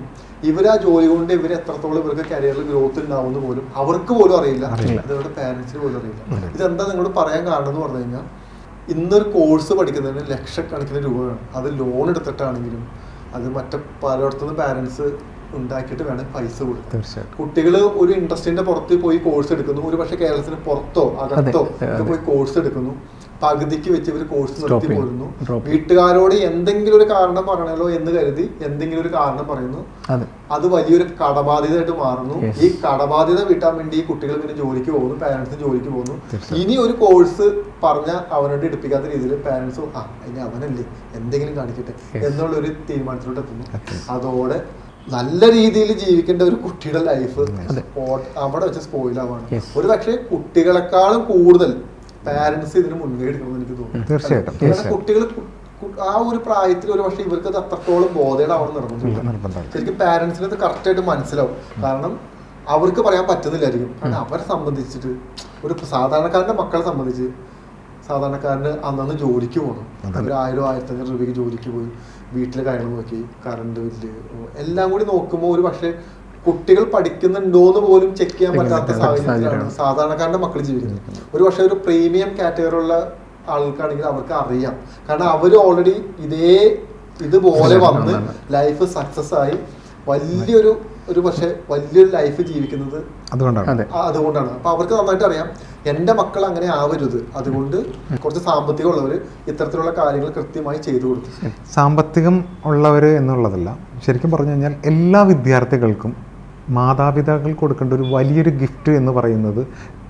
ഇവർ ആ ജോലി കൊണ്ട് ഇവർ എത്രത്തോളം ഇവർക്ക് കരിയറിൽ ഗ്രോത്ത് ഉണ്ടാവുമെന്ന് പോലും അവർക്ക് പോലും അറിയില്ല. ഇവരുടെ പാരന്റ്സിന് പോലും അറിയില്ല. ഇതെന്താ നിങ്ങളോട് പറയാൻ കാരണം എന്ന് പറഞ്ഞു കഴിഞ്ഞാൽ ഇന്നൊരു കോഴ്സ് പഠിക്കുന്നതിന് ലക്ഷക്കണക്കിന് രൂപ വേണം. അത് ലോൺ എടുത്തിട്ടാണെങ്കിലും അത് മറ്റു പലയിടത്തുനിന്ന് പാരൻസ് ഉണ്ടാക്കിയിട്ട് വേണം പൈസ കൊടുക്കാൻ. തീർച്ചയായിട്ടും കുട്ടികൾ ഒരു ഇൻട്രസ്റ്റിന്റെ പുറത്ത് പോയി കോഴ്സ് എടുക്കുന്നു. ഒരു പക്ഷേ കേരളത്തിന് പുറത്തോ അകത്തോ പോയി കോഴ്സ് എടുക്കുന്നു. പകുതിക്ക് വെച്ച് ഇവർ കോഴ്സ് നിർത്തി പോരുന്നു. വീട്ടുകാരോട് എന്തെങ്കിലും ഒരു കാരണം പറയണല്ലോ എന്ന് കരുതി എന്തെങ്കിലും ഒരു കാരണം പറയുന്നു. അത് വലിയൊരു കടബാധ്യതയായിട്ട് മാറുന്നു. ഈ കടബാധ്യത വീട്ടാൻ വേണ്ടി ഈ കുട്ടികൾ പിന്നെ ജോലിക്ക് പോകുന്നു, പാരന്റ്സ് ജോലിക്ക് പോകുന്നു. ഇനി ഒരു കോഴ്സ് പറഞ്ഞ അവനോട് എടുപ്പിക്കാത്ത രീതിയിൽ പാരന്റ്സ് ഇനി അവനല്ലേ എന്തെങ്കിലും കാണിക്കട്ടെ എന്നുള്ളൊരു തീരുമാനത്തിലോട്ട് എത്തുന്നു. അതോടെ നല്ല രീതിയിൽ ജീവിക്കേണ്ട ഒരു കുട്ടിയുടെ ലൈഫ് അവിടെ വെച്ച് സ്പോയിൽ ആവാണ്. ഒരു പക്ഷേ കുട്ടികളെക്കാളും കൂടുതൽ പാരന്റ്സ് ഇതിന് മുൻകൈ എടുക്കണമെന്ന് എനിക്ക് തോന്നുന്നു. തീർച്ചയായിട്ടും കുട്ടികൾ ആ ഒരു പ്രായത്തിൽ ഒരു പക്ഷേ ഇവർക്ക് അത് അത്രത്തോളം ബോധേടാവണം നിർബന്ധമില്ല. ശരിക്കും പാരന്റ്സിന് അത് കറക്റ്റായിട്ട് മനസ്സിലാവും. കാരണം അവർക്ക് പറയാൻ പറ്റുന്നില്ലായിരിക്കും. കാരണം അവരെ സംബന്ധിച്ചിട്ട് ഒരു സാധാരണക്കാരന്റെ മക്കളെ സംബന്ധിച്ച് സാധാരണക്കാരന് അന്നന്ന് ജോലിക്ക് പോകണം. അവർ 1000-1500 രൂപയ്ക്ക് ജോലിക്ക് പോയി വീട്ടിലെ കാര്യങ്ങൾ നോക്കി കറണ്ട് ബില്ല് എല്ലാം കൂടി നോക്കുമ്പോൾ ഒരു പക്ഷേ കുട്ടികൾ പഠിക്കുന്നുണ്ടോന്ന് പോലും ചെക്ക് ചെയ്യാൻ പറ്റാത്ത സാഹചര്യത്തിലാണ് സാധാരണക്കാരന്റെ മക്കൾ ജീവിക്കുന്നത്. ഒരു പക്ഷേ ഒരു പ്രീമിയം കാറ്റഗറി ഉള്ള ആൾക്കാണെങ്കിൽ അവർക്ക് അറിയാം. കാരണം അവർ ഓൾറെഡി ഇതുപോലെ വന്ന് ലൈഫ് സക്സസ് ആയി വലിയൊരു പക്ഷേ വലിയൊരു ലൈഫ് ജീവിക്കുന്നത് അതുകൊണ്ടാണ്. അപ്പൊ അവർക്ക് നന്നായിട്ട് അറിയാം എന്റെ മക്കൾ അങ്ങനെ ആവരുത്. അതുകൊണ്ട് കുറച്ച് സാമ്പത്തികം ഉള്ളവര് ഇത്തരത്തിലുള്ള കാര്യങ്ങൾ കൃത്യമായി ചെയ്തു കൊടുക്കും. സാമ്പത്തികം ഉള്ളവര് എന്നുള്ളതല്ല, ശരിക്കും പറഞ്ഞു കഴിഞ്ഞാൽ എല്ലാ വിദ്യാർത്ഥികൾക്കും മാതാപിതാക്കൾ കൊടുക്കേണ്ട ഒരു വലിയൊരു ഗിഫ്റ്റ് എന്ന് പറയുന്നത്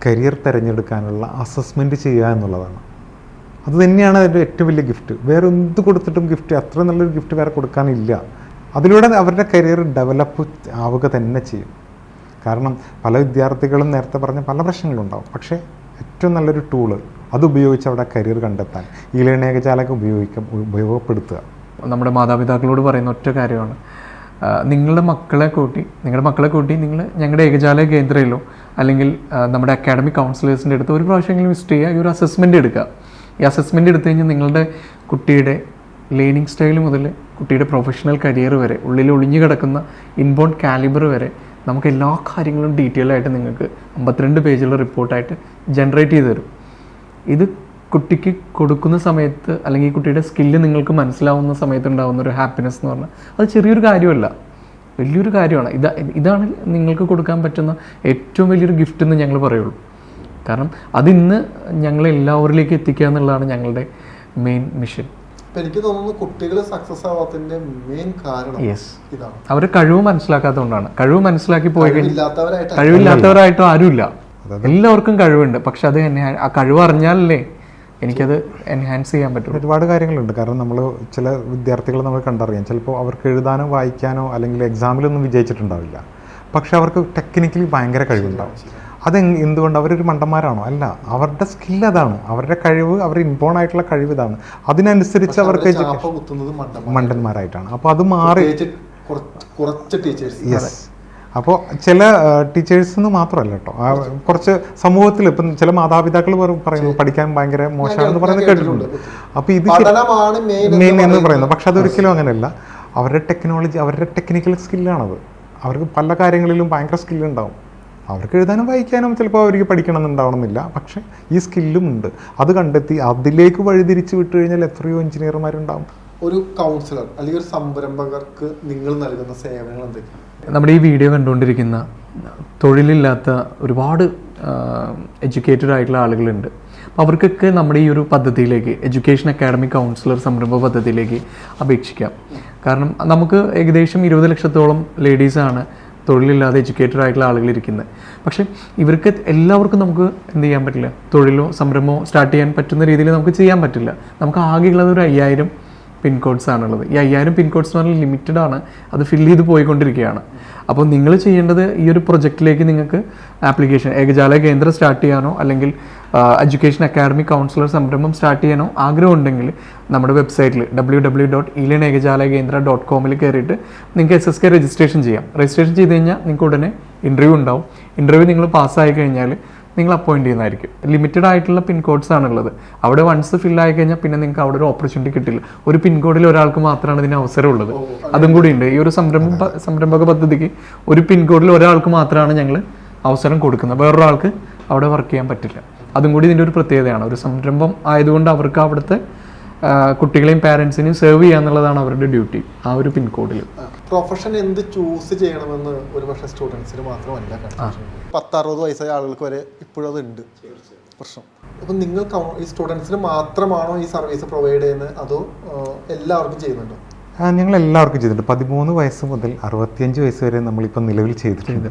കരിയർ തിരഞ്ഞെടുക്കാനുള്ള അസസ്മെൻറ്റ് ചെയ്യുക എന്നുള്ളതാണ്. അത് തന്നെയാണ് അതിൻ്റെ ഏറ്റവും വലിയ ഗിഫ്റ്റ്. വേറെ എന്ത് കൊടുത്തിട്ടും ഗിഫ്റ്റ് അത്ര നല്ലൊരു ഗിഫ്റ്റ് വേറെ കൊടുക്കാനില്ല. അതിലൂടെ അവരുടെ കരിയർ ഡെവലപ്പ് ആവുക തന്നെ ചെയ്യും. കാരണം പല വിദ്യാർത്ഥികളും നേരത്തെ പറഞ്ഞ പല പ്രശ്നങ്ങളുണ്ടാവും. പക്ഷേ ഏറ്റവും നല്ലൊരു ടൂള് അത് ഉപയോഗിച്ച് അവിടെ കരിയർ കണ്ടെത്താൻ ഈ ലേണിംഗ് ഏകജാലകം ഉപയോഗപ്പെടുത്തുക. നമ്മുടെ മാതാപിതാക്കളോട് പറയുന്ന ഒറ്റ കാര്യമാണ്, നിങ്ങളുടെ മക്കളെ കൂട്ടി നിങ്ങൾ ഞങ്ങളുടെ ഏകജാല കേന്ദ്രയിലോ അല്ലെങ്കിൽ നമ്മുടെ അക്കാഡമിക് കൗൺസിലേഴ്സിൻ്റെ അടുത്ത് ഒരു പ്രാവശ്യമെങ്കിലും വിസിറ്റ് ചെയ്യുക. ഈ ഒരു അസസ്മെൻ്റ് എടുക്കുക. ഈ അസസ്മെൻ്റ് എടുത്തു കഴിഞ്ഞാൽ നിങ്ങളുടെ കുട്ടിയുടെ ലേണിംഗ് സ്റ്റൈൽ മുതൽ കുട്ടിയുടെ പ്രൊഫഷണൽ കരിയർ വരെ ഉള്ളിൽ ഒളിഞ്ഞു കിടക്കുന്ന ഇൻബോൺ കാലിബർ വരെ നമുക്ക് എല്ലാ കാര്യങ്ങളും ഡീറ്റെയിൽ ആയിട്ട് നിങ്ങൾക്ക് 52 പേജുള്ള റിപ്പോർട്ടായിട്ട് ജനറേറ്റ് ചെയ്ത് തരും. ഇത് കുട്ടിക്ക് കൊടുക്കുന്ന സമയത്ത് അല്ലെങ്കിൽ ഈ കുട്ടിയുടെ സ്കില്ല് നിങ്ങൾക്ക് മനസ്സിലാവുന്ന സമയത്ത് ഉണ്ടാകുന്ന ഒരു ഹാപ്പിനെസ് എന്ന് പറഞ്ഞാൽ അത് ചെറിയൊരു കാര്യമല്ല, വലിയൊരു കാര്യമാണ്. ഇതാണ് നിങ്ങൾക്ക് കൊടുക്കാൻ പറ്റുന്ന ഏറ്റവും വലിയൊരു ഗിഫ്റ്റ് എന്ന് ഞങ്ങൾ പറയുള്ളൂ. കാരണം അതിന്ന് ഞങ്ങളെല്ലാവരിലേക്ക് എത്തിക്കുക എന്നുള്ളതാണ് ഞങ്ങളുടെ മെയിൻ മിഷൻ. എനിക്ക് തോന്നുന്നു കുട്ടികൾ സക്സസ് ആവാത്തതിന്റെ മെയിൻ കാരണം ഇതാണ്. അവർ കഴിവ് മനസ്സിലാക്കാത്തതുകൊണ്ടാണ്. കഴിവ് മനസ്സിലാക്കി പോയി കഴിഞ്ഞാൽ കഴിവില്ലാത്തവരായിട്ടും ആരുമില്ല, എല്ലാവർക്കും കഴിവുണ്ട്. പക്ഷെ അത് ആ കഴിവ് അറിഞ്ഞാലല്ലേ എനിക്കത് എൻഹാൻസ് ചെയ്യാൻ പറ്റും. ഒരുപാട് കാര്യങ്ങളുണ്ട്. കാരണം നമ്മൾ ചില വിദ്യാർത്ഥികളെ നമ്മൾ കണ്ടറിയാം. ചിലപ്പോൾ അവർക്ക് എഴുതാനോ വായിക്കാനോ അല്ലെങ്കിൽ എക്സാമിലൊന്നും വിജയിച്ചിട്ടുണ്ടാവില്ല. പക്ഷെ അവർക്ക് ടെക്നിക്കലി ഭയങ്കര കഴിവുണ്ടാവും. എന്തുകൊണ്ട് അവരൊരു മണ്ടന്മാരാണോ? അല്ല, അവരുടെ സ്കില്ല് അതാണ്, അവരുടെ കഴിവ്, അവരുടെ ഇൻബോൺ ആയിട്ടുള്ള കഴിവ് ഇതാണ്. അതിനനുസരിച്ച് അവർക്ക് മണ്ടന്മാരായിട്ടാണ്. അപ്പോൾ അത് മാറി. യെസ്. അപ്പോൾ ചില ടീച്ചേഴ്സ് എന്ന് മാത്രമല്ല കേട്ടോ, കുറച്ച് സമൂഹത്തിൽ ഇപ്പം ചില മാതാപിതാക്കൾ പറയുന്നു പഠിക്കാൻ ഭയങ്കര മോശമാണെന്ന് പറയുന്നത് കേട്ടിട്ടുണ്ട്. അപ്പോൾ ഇത് മെയിൻ എന്ന് പറയുന്നത്. പക്ഷെ അതൊരിക്കലും അങ്ങനെയല്ല. അവരുടെ ടെക്നോളജി, അവരുടെ ടെക്നിക്കൽ സ്കില്ലാണത്. അവർക്ക് പല കാര്യങ്ങളിലും ഭയങ്കര സ്കില്ലുണ്ടാവും. അവർക്ക് എഴുതാനും വായിക്കാനും ചിലപ്പോൾ അവർക്ക് പഠിക്കണം എന്നുണ്ടാവണമെന്നില്ല. പക്ഷേ ഈ സ്കില്ലും ഉണ്ട്. അത് കണ്ടെത്തി അതിലേക്ക് വഴിതിരിച്ച് വിട്ടു കഴിഞ്ഞാൽ എത്രയോ എഞ്ചിനീയർമാരുണ്ടാവും. ഒരു കൗൺസിലർ അല്ലെങ്കിൽ ഒരു സംരംഭകർക്ക് നിങ്ങൾ നൽകുന്ന സേവനങ്ങൾ എന്തൊക്കെയാണ്? നമ്മുടെ ഈ വീഡിയോ കണ്ടുകൊണ്ടിരിക്കുന്ന തൊഴിലില്ലാത്ത ഒരുപാട് എഡ്യൂക്കേറ്റഡ് ആയിട്ടുള്ള ആളുകളുണ്ട്. അപ്പോൾ അവർക്കൊക്കെ നമ്മുടെ ഈ ഒരു പദ്ധതിയിലേക്ക്, എഡ്യൂക്കേഷൻ അക്കാഡമിക് കൗൺസിലർ സംരംഭ പദ്ധതിയിലേക്ക് അപേക്ഷിക്കാം. കാരണം നമുക്ക് ഏകദേശം 20 ലക്ഷത്തോളം ലേഡീസാണ് തൊഴിലില്ലാതെ എഡ്യൂക്കേറ്റഡ് ആയിട്ടുള്ള ആളുകൾ ഇരിക്കുന്നത്. പക്ഷേ ഇവർക്ക് എല്ലാവർക്കും നമുക്ക് എന്ത് ചെയ്യാൻ പറ്റില്ല, തൊഴിലോ സംരംഭമോ സ്റ്റാർട്ട് ചെയ്യാൻ പറ്റുന്ന രീതിയിൽ നമുക്ക് ചെയ്യാൻ പറ്റില്ല. നമുക്ക് ആകെയുള്ളത് ഒരു 5000 പിൻകോഡ്സ് ആണുള്ളത്. ഈ 5000 പിൻകോഡ്സ് എന്ന് പറഞ്ഞാൽ ലിമിറ്റഡ് ആണ്, അത് ഫില്ല് ചെയ്ത് പോയിക്കൊണ്ടിരിക്കുകയാണ്. അപ്പോൾ നിങ്ങൾ ചെയ്യേണ്ടത് ഈ ഒരു പ്രൊജക്റ്റിലേക്ക് നിങ്ങൾക്ക് ആപ്ലിക്കേഷൻ ഏകജാല കേന്ദ്രം സ്റ്റാർട്ട് ചെയ്യാനോ അല്ലെങ്കിൽ എഡ്യൂക്കേഷൻ അക്കാഡമിക് കൗൺസിലർ സംരംഭം സ്റ്റാർട്ട് ചെയ്യാനോ ആഗ്രഹമുണ്ടെങ്കിൽ നമ്മുടെ വെബ്സൈറ്റിൽ www.elearnegajalagendra.com കയറിയിട്ട് നിങ്ങൾക്ക് SSK രജിസ്ട്രേഷൻ ചെയ്യാം. രജിസ്ട്രേഷൻ ചെയ്ത് കഴിഞ്ഞാൽ നിങ്ങൾക്ക് ഉടനെ ഇൻ്റർവ്യൂ ഉണ്ടാവും. ഇൻ്റർവ്യൂ നിങ്ങൾ പാസ്സായി കഴിഞ്ഞാൽ നിങ്ങൾ അപ്പോയിൻറ്റ് ചെയ്യുന്നതായിരിക്കും. ലിമിറ്റഡ് ആയിട്ടുള്ള പിൻകോഡ്സ് ആണുള്ളത്. അവിടെ വൺസ് ഫില്ലായി കഴിഞ്ഞാൽ പിന്നെ നിങ്ങൾക്ക് അവിടെ ഒരു ഓപ്പർച്യൂണിറ്റി കിട്ടില്ല. ഒരു പിൻകോഡിൽ ഒരാൾക്ക് മാത്രമാണ് ഇതിന് അവസരമുള്ളത്. അതും കൂടി ഉണ്ട്. ഈ ഒരു സംരംഭക പദ്ധതിക്ക് ഒരു പിൻകോഡിൽ ഒരാൾക്ക് മാത്രമാണ് ഞങ്ങൾ അവസരം കൊടുക്കുന്നത്. വേറൊരാൾക്ക് അവിടെ വർക്ക് ചെയ്യാൻ പറ്റില്ല. അതും കൂടി ഇതിൻ്റെ ഒരു പ്രത്യേകതയാണ്. ഒരു സംരംഭം ആയതുകൊണ്ട് അവർക്ക് അവിടുത്തെ കുട്ടികളെയും പാരൻസിനെയും സെർവ് ചെയ്യുക എന്നുള്ളതാണ് അവരുടെ ഡ്യൂട്ടി ആ ഒരു പിൻകോഡിൽ. പ്രൊഫഷൻ എന്ത് ചൂസ് ചെയ്യണമെന്ന് ഒരു പക്ഷേ സ്റ്റുഡൻസിന് മാത്രമല്ല, 10-60 വയസ്സായ ആളുകൾക്ക് വരെ ഇപ്പോഴും അത് ഉണ്ട് പ്രശ്നം. അപ്പം നിങ്ങൾ ഈ സ്റ്റുഡൻസിന് മാത്രമാണോ ഈ സർവീസ് പ്രൊവൈഡ് ചെയ്യുന്നത്, അതോ എല്ലാവർക്കും ചെയ്യുന്നുണ്ടോ? ഞങ്ങൾ എല്ലാവർക്കും ചെയ്തിട്ടുണ്ട്. 13 വയസ്സ് മുതൽ 65 വയസ്സ് വരെ നമ്മളിപ്പോൾ നിലവിൽ ചെയ്തിട്ടുണ്ട്.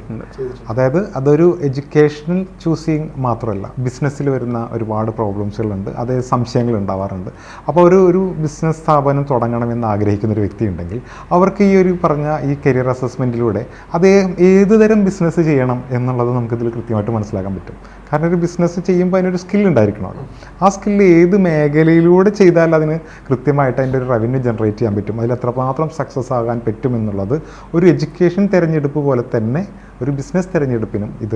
അതായത് അതൊരു എഡ്യൂക്കേഷണൽ ചൂസിങ് മാത്രമല്ല, ബിസിനസ്സിൽ വരുന്ന ഒരുപാട് പ്രോബ്ലംസുകളുണ്ട്, അതായത് സംശയങ്ങൾ ഉണ്ടാവാറുണ്ട്. അപ്പോൾ ഒരു ബിസിനസ് സ്ഥാപനം തുടങ്ങണമെന്ന് ആഗ്രഹിക്കുന്ന ഒരു വ്യക്തി ഉണ്ടെങ്കിൽ അവർക്ക് ഈ ഒരു പറഞ്ഞ ഈ കരിയർ അസസ്മെൻറ്റിലൂടെ ഏത് തരം ബിസിനസ് ചെയ്യണം എന്നുള്ളത് നമുക്കിതിൽ കൃത്യമായിട്ട് മനസ്സിലാക്കാൻ പറ്റും. കാരണം ഒരു ബിസിനസ് ചെയ്യുമ്പോൾ അതിനൊരു സ്കിൽ ഉണ്ടായിരിക്കണമല്ലോ. ആ സ്കില്ല് ഏത് മേഖലയിലൂടെ ചെയ്താൽ അതിന് കൃത്യമായിട്ട് അതിൻ്റെ ഒരു റവന്യൂ ജനറേറ്റ് ചെയ്യാൻ പറ്റും, അതിൽ എത്രമാത്രം സക്സസ് ആകാൻ പറ്റുമെന്നുള്ളത് ഒരു എഡ്യൂക്കേഷൻ തിരഞ്ഞെടുപ്പ് പോലെ തന്നെ ഒരു ബിസിനസ് തിരഞ്ഞെടുപ്പിനും ഇത്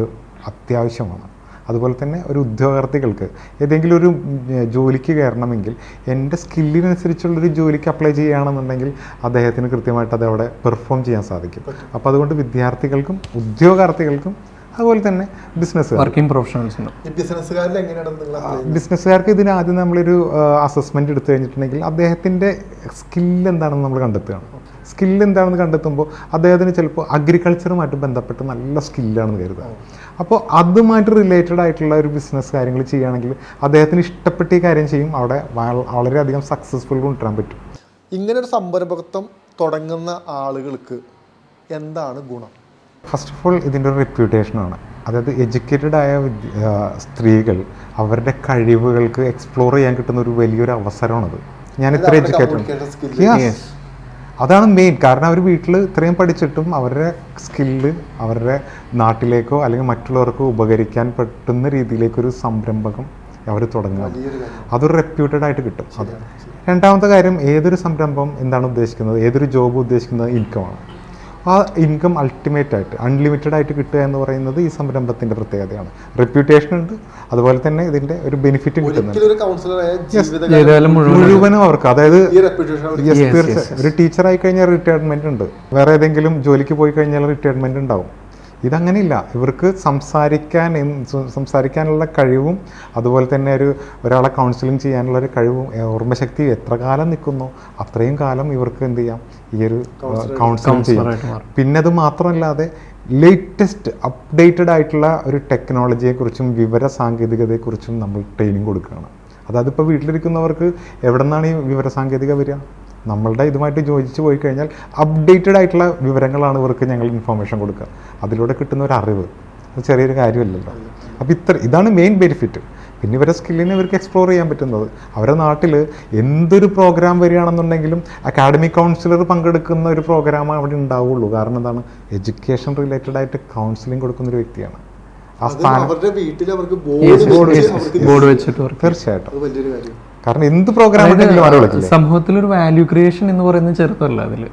അത്യാവശ്യമാണ്. അതുപോലെ തന്നെ ഒരു ഉദ്യോഗാർത്ഥികൾക്ക് ഏതെങ്കിലും ഒരു ജോലിക്ക് കയറണമെങ്കിൽ എൻ്റെ സ്കില്ലിനനുസരിച്ചുള്ളൊരു ജോലിക്ക് അപ്ലൈ ചെയ്യുകയാണെന്നുണ്ടെങ്കിൽ അദ്ദേഹത്തിന് കൃത്യമായിട്ട് അതവിടെ പെർഫോം ചെയ്യാൻ സാധിക്കും. അപ്പോൾ അതുകൊണ്ട് വിദ്യാർത്ഥികൾക്കും ഉദ്യോഗാർത്ഥികൾക്കും അതുപോലെ തന്നെ വർക്കിംഗ് പ്രൊഫഷണൽസിനും ബിസിനസ്സുകാർക്ക് ഇതിന് ആദ്യം നമ്മളൊരു അസസ്മെൻറ്റ് എടുത്തു കഴിഞ്ഞിട്ടുണ്ടെങ്കിൽ അദ്ദേഹത്തിൻ്റെ സ്കില്ല് എന്താണെന്ന് നമ്മൾ കണ്ടെത്തുകയാണ്. സ്കില്ല് എന്താണെന്ന് കണ്ടെത്തുമ്പോൾ അദ്ദേഹത്തിന് ചിലപ്പോൾ അഗ്രികൾച്ചറുമായിട്ട് ബന്ധപ്പെട്ട് നല്ല സ്കില്ലാണെന്ന് കരുതുക. അപ്പോൾ അതുമായിട്ട് റിലേറ്റഡ് ആയിട്ടുള്ള ഒരു ബിസിനസ് കാര്യങ്ങൾ ചെയ്യുകയാണെങ്കിൽ അദ്ദേഹത്തിന് ഇഷ്ടപ്പെട്ട ഈ കാര്യം ചെയ്യും, അവിടെ വളരെയധികം സക്സസ്ഫുൾ കൊണ്ടുവരാൻ പറ്റും. ഇങ്ങനൊരു സംരംഭത്വം തുടങ്ങുന്ന ആളുകൾക്ക് എന്താണ് ഗുണം? ഫസ്റ്റ് ഓഫ് ഓൾ ഇതിൻ്റെ ഒരു റെപ്യൂട്ടേഷനാണ്. അതായത് എഡ്യൂക്കേറ്റഡ് ആയ സ്ത്രീകൾ അവരുടെ കഴിവുകൾക്ക് എക്സ്പ്ലോർ ചെയ്യാൻ കിട്ടുന്ന ഒരു വലിയൊരു അവസരമാണത്. ഞാൻ ഇത്ര എഡ്യൂക്കേറ്റഡ്, അതാണ് മെയിൻ. കാരണം അവർ വീട്ടിൽ ഇത്രയും പഠിച്ചിട്ടും അവരുടെ സ്കില്ല് അവരുടെ നാട്ടിലേക്കോ അല്ലെങ്കിൽ മറ്റുള്ളവർക്കോ ഉപകരിക്കാൻ പറ്റുന്ന രീതിയിലേക്കൊരു സംരംഭകം അവർ തുടങ്ങുക, അതൊരു റെപ്യൂട്ടഡ് ആയിട്ട് കിട്ടും. അത് രണ്ടാമത്തെ കാര്യം, ഏതൊരു സംരംഭം എന്താണ് ഉദ്ദേശിക്കുന്നത്, ഏതൊരു ജോബ് ഉദ്ദേശിക്കുന്നത് ഇൻകമാണ്. ആ ഇൻകം അൾട്ടിമേറ്റ് ആയിട്ട് അൺലിമിറ്റഡ് ആയിട്ട് കിട്ടുക എന്ന് പറയുന്നത് ഈ സംരംഭത്തിൻ്റെ പ്രത്യേകതയാണ്. റെപ്യൂട്ടേഷൻ ഉണ്ട്, അതുപോലെ തന്നെ ഇതിൻ്റെ ഒരു ബെനിഫിറ്റും കിട്ടുന്നുണ്ട് മുഴുവനും അവർക്ക്. അതായത് ഒരു ടീച്ചറായി കഴിഞ്ഞാൽ റിട്ടയർമെൻറ്റ് ഉണ്ട്, വേറെ ഏതെങ്കിലും ജോലിക്ക് പോയി കഴിഞ്ഞാൽ റിട്ടയർമെൻറ്റ് ഉണ്ടാവും. ഇതങ്ങനെയില്ല. ഇവർക്ക് സംസാരിക്കാനുള്ള കഴിവും അതുപോലെ തന്നെ ഒരാളെ കൗൺസിലിംഗ് ചെയ്യാനുള്ള ഒരു കഴിവും ഓർമ്മശക്തി എത്ര കാലം നിൽക്കുന്നോ അത്രയും കാലം ഇവർക്ക് എന്ത് ചെയ്യാം, ഈ ഒരു കൗൺസിലിംഗ് ചെയ്യാം. പിന്നെ അത് മാത്രമല്ലാതെ ലേറ്റസ്റ്റ് അപ്ഡേറ്റഡ് ആയിട്ടുള്ള ഒരു ടെക്നോളജിയെക്കുറിച്ചും വിവര സാങ്കേതികതയെക്കുറിച്ചും നമ്മൾ ട്രെയിനിങ് കൊടുക്കുകയാണ്. അതായത് ഇപ്പോൾ വീട്ടിലിരിക്കുന്നവർക്ക് എവിടെ നിന്നാണ് ഈ വിവര സാങ്കേതിക വരിക? നമ്മളുടെ ഇതുമായിട്ട് യോജിച്ച് പോയി കഴിഞ്ഞാൽ അപ്ഡേറ്റഡ് ആയിട്ടുള്ള വിവരങ്ങളാണ് ഇവർക്ക് ഞങ്ങൾ ഇൻഫോർമേഷൻ കൊടുക്കുക. അതിലൂടെ കിട്ടുന്ന ഒരു അറിവ് അത് ചെറിയൊരു കാര്യമല്ലല്ലോ. അപ്പോൾ ഇതാണ് മെയിൻ ബെനിഫിറ്റ്. പിന്നെ ഇവരെ സ്കില്ലിനെ ഇവർക്ക് എക്സ്പ്ലോർ ചെയ്യാൻ പറ്റുന്നത്. അവരുടെ നാട്ടിൽ എന്തൊരു പ്രോഗ്രാം വരികയാണെന്നുണ്ടെങ്കിലും അക്കാഡമിക് കൗൺസിലർ പങ്കെടുക്കുന്ന ഒരു പ്രോഗ്രാം അവിടെ ഉണ്ടാവുള്ളൂ. കാരണം എന്താണ്, എഡ്യൂക്കേഷൻ റിലേറ്റഡ് ആയിട്ട് കൗൺസിലിംഗ് കൊടുക്കുന്ന ഒരു വ്യക്തിയാണ്. ആ സ്ഥാനം ബോർഡ് വെച്ചിട്ട് തീർച്ചയായിട്ടും. കാരണം എന്ത് പ്രോഗ്രാം സമൂഹത്തിൽ ഒരു വാല്യൂ ക്രിയേഷൻ എന്ന് പറയുന്നത് ചെറുതല്ല, അതിൽ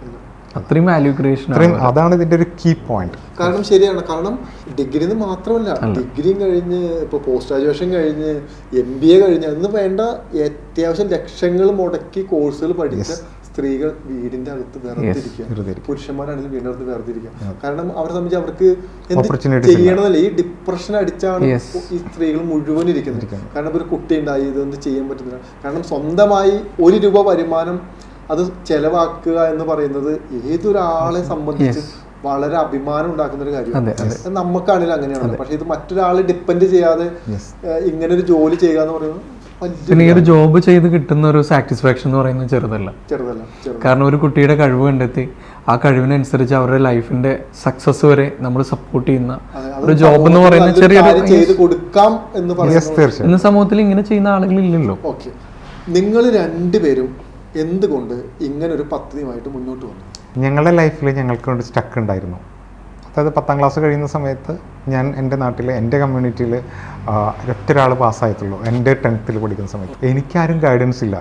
അത്രയും വാല്യൂ ക്രിയേഷൻ, അതാണ് ഇതിന്റെ ഒരു കീ പോയിന്റ്. കാരണം ശരിയാണ്, കാരണം ഡിഗ്രി മാത്രമല്ല, ഡിഗ്രിയും കഴിഞ്ഞ് ഇപ്പോൾ പോസ്റ്റ് ഗ്രാജുവേഷൻ കഴിഞ്ഞ് MBA കഴിഞ്ഞ് അന്ന് വേണ്ട അത്യാവശ്യം ലക്ഷങ്ങൾ മുടക്കി കോഴ്സുകൾ പഠിച്ച സ്ത്രീകൾ വീടിന്റെ അകത്ത് വേർതിരിക്കുക, പുരുഷന്മാരാണെങ്കിലും വീടിന്റെ അകത്ത് വേർതിരിക്കുക. കാരണം അവരെ സംബന്ധിച്ച് അവർക്ക് എന്ത് ചെയ്യണമെന്നല്ല, ഈ ഡിപ്രഷൻ അടിച്ചാണ് ഈ സ്ത്രീകൾ മുഴുവൻ ഇരിക്കുന്നത്. കാരണം ഒരു കുട്ടി ഉണ്ടായി, ഇതൊന്നും ചെയ്യാൻ പറ്റുന്നില്ല. കാരണം സ്വന്തമായി 1 രൂപ വരുമാനം അത് ചെലവാക്കുക എന്ന് പറയുന്നത് ഏതൊരാളെ സംബന്ധിച്ച് വളരെ അഭിമാനം ഉണ്ടാക്കുന്ന ഒരു കാര്യമാണ്. നമുക്കാണെങ്കിലും അങ്ങനെയാണ്. പക്ഷെ ഇത് മറ്റൊരാളെ ഡിപ്പെൻഡ് ചെയ്യാതെ ഇങ്ങനെ ഒരു ജോലി ചെയ്യുക എന്ന് പറയുന്നത്, പിന്നെ ഈ ഒരു ജോബ് ചെയ്ത് കിട്ടുന്ന ഒരു സാറ്റിസ്ഫാക്ഷൻ എന്ന് പറയുന്നത് ചെറുതല്ല. കാരണം ഒരു കുട്ടിയുടെ കഴിവ് കണ്ടെത്തി ആ കഴിവിനനുസരിച്ച് അവരുടെ ലൈഫിന്റെ സക്സസ് വരെ നമ്മൾ സപ്പോർട്ട് ചെയ്യുന്ന ഒരു ജോബ് എന്ന് പറയുന്നത് ചെറിയൊരു കൊടുക്കാം എന്ന് പറയുന്നത് ഇന്ന് സമൂഹത്തിൽ ഇങ്ങനെ ചെയ്യുന്ന ആളുകളില്ലല്ലോ. ഓക്കെ, നിങ്ങൾ രണ്ടുപേരും എന്തുകൊണ്ട് ഇങ്ങനെ ഒരു പദ്ധതിയുമായിട്ട് മുന്നോട്ട് വന്നു? ഞങ്ങളുടെ ലൈഫിൽ ഞങ്ങൾക്ക് ഒരു സ്റ്റക്ക് ഉണ്ടായിരുന്നു. അതായത് 10ാം ക്ലാസ് കഴിയുന്ന സമയത്ത് ഞാൻ എൻ്റെ നാട്ടിൽ എൻ്റെ കമ്മ്യൂണിറ്റിയിൽ ഒറ്റൊരാൾ പാസ്സായിട്ടുള്ളൂ. എൻ്റെ 10th പഠിക്കുന്ന സമയത്ത് എനിക്കാരും ഗൈഡൻസ് ഇല്ല.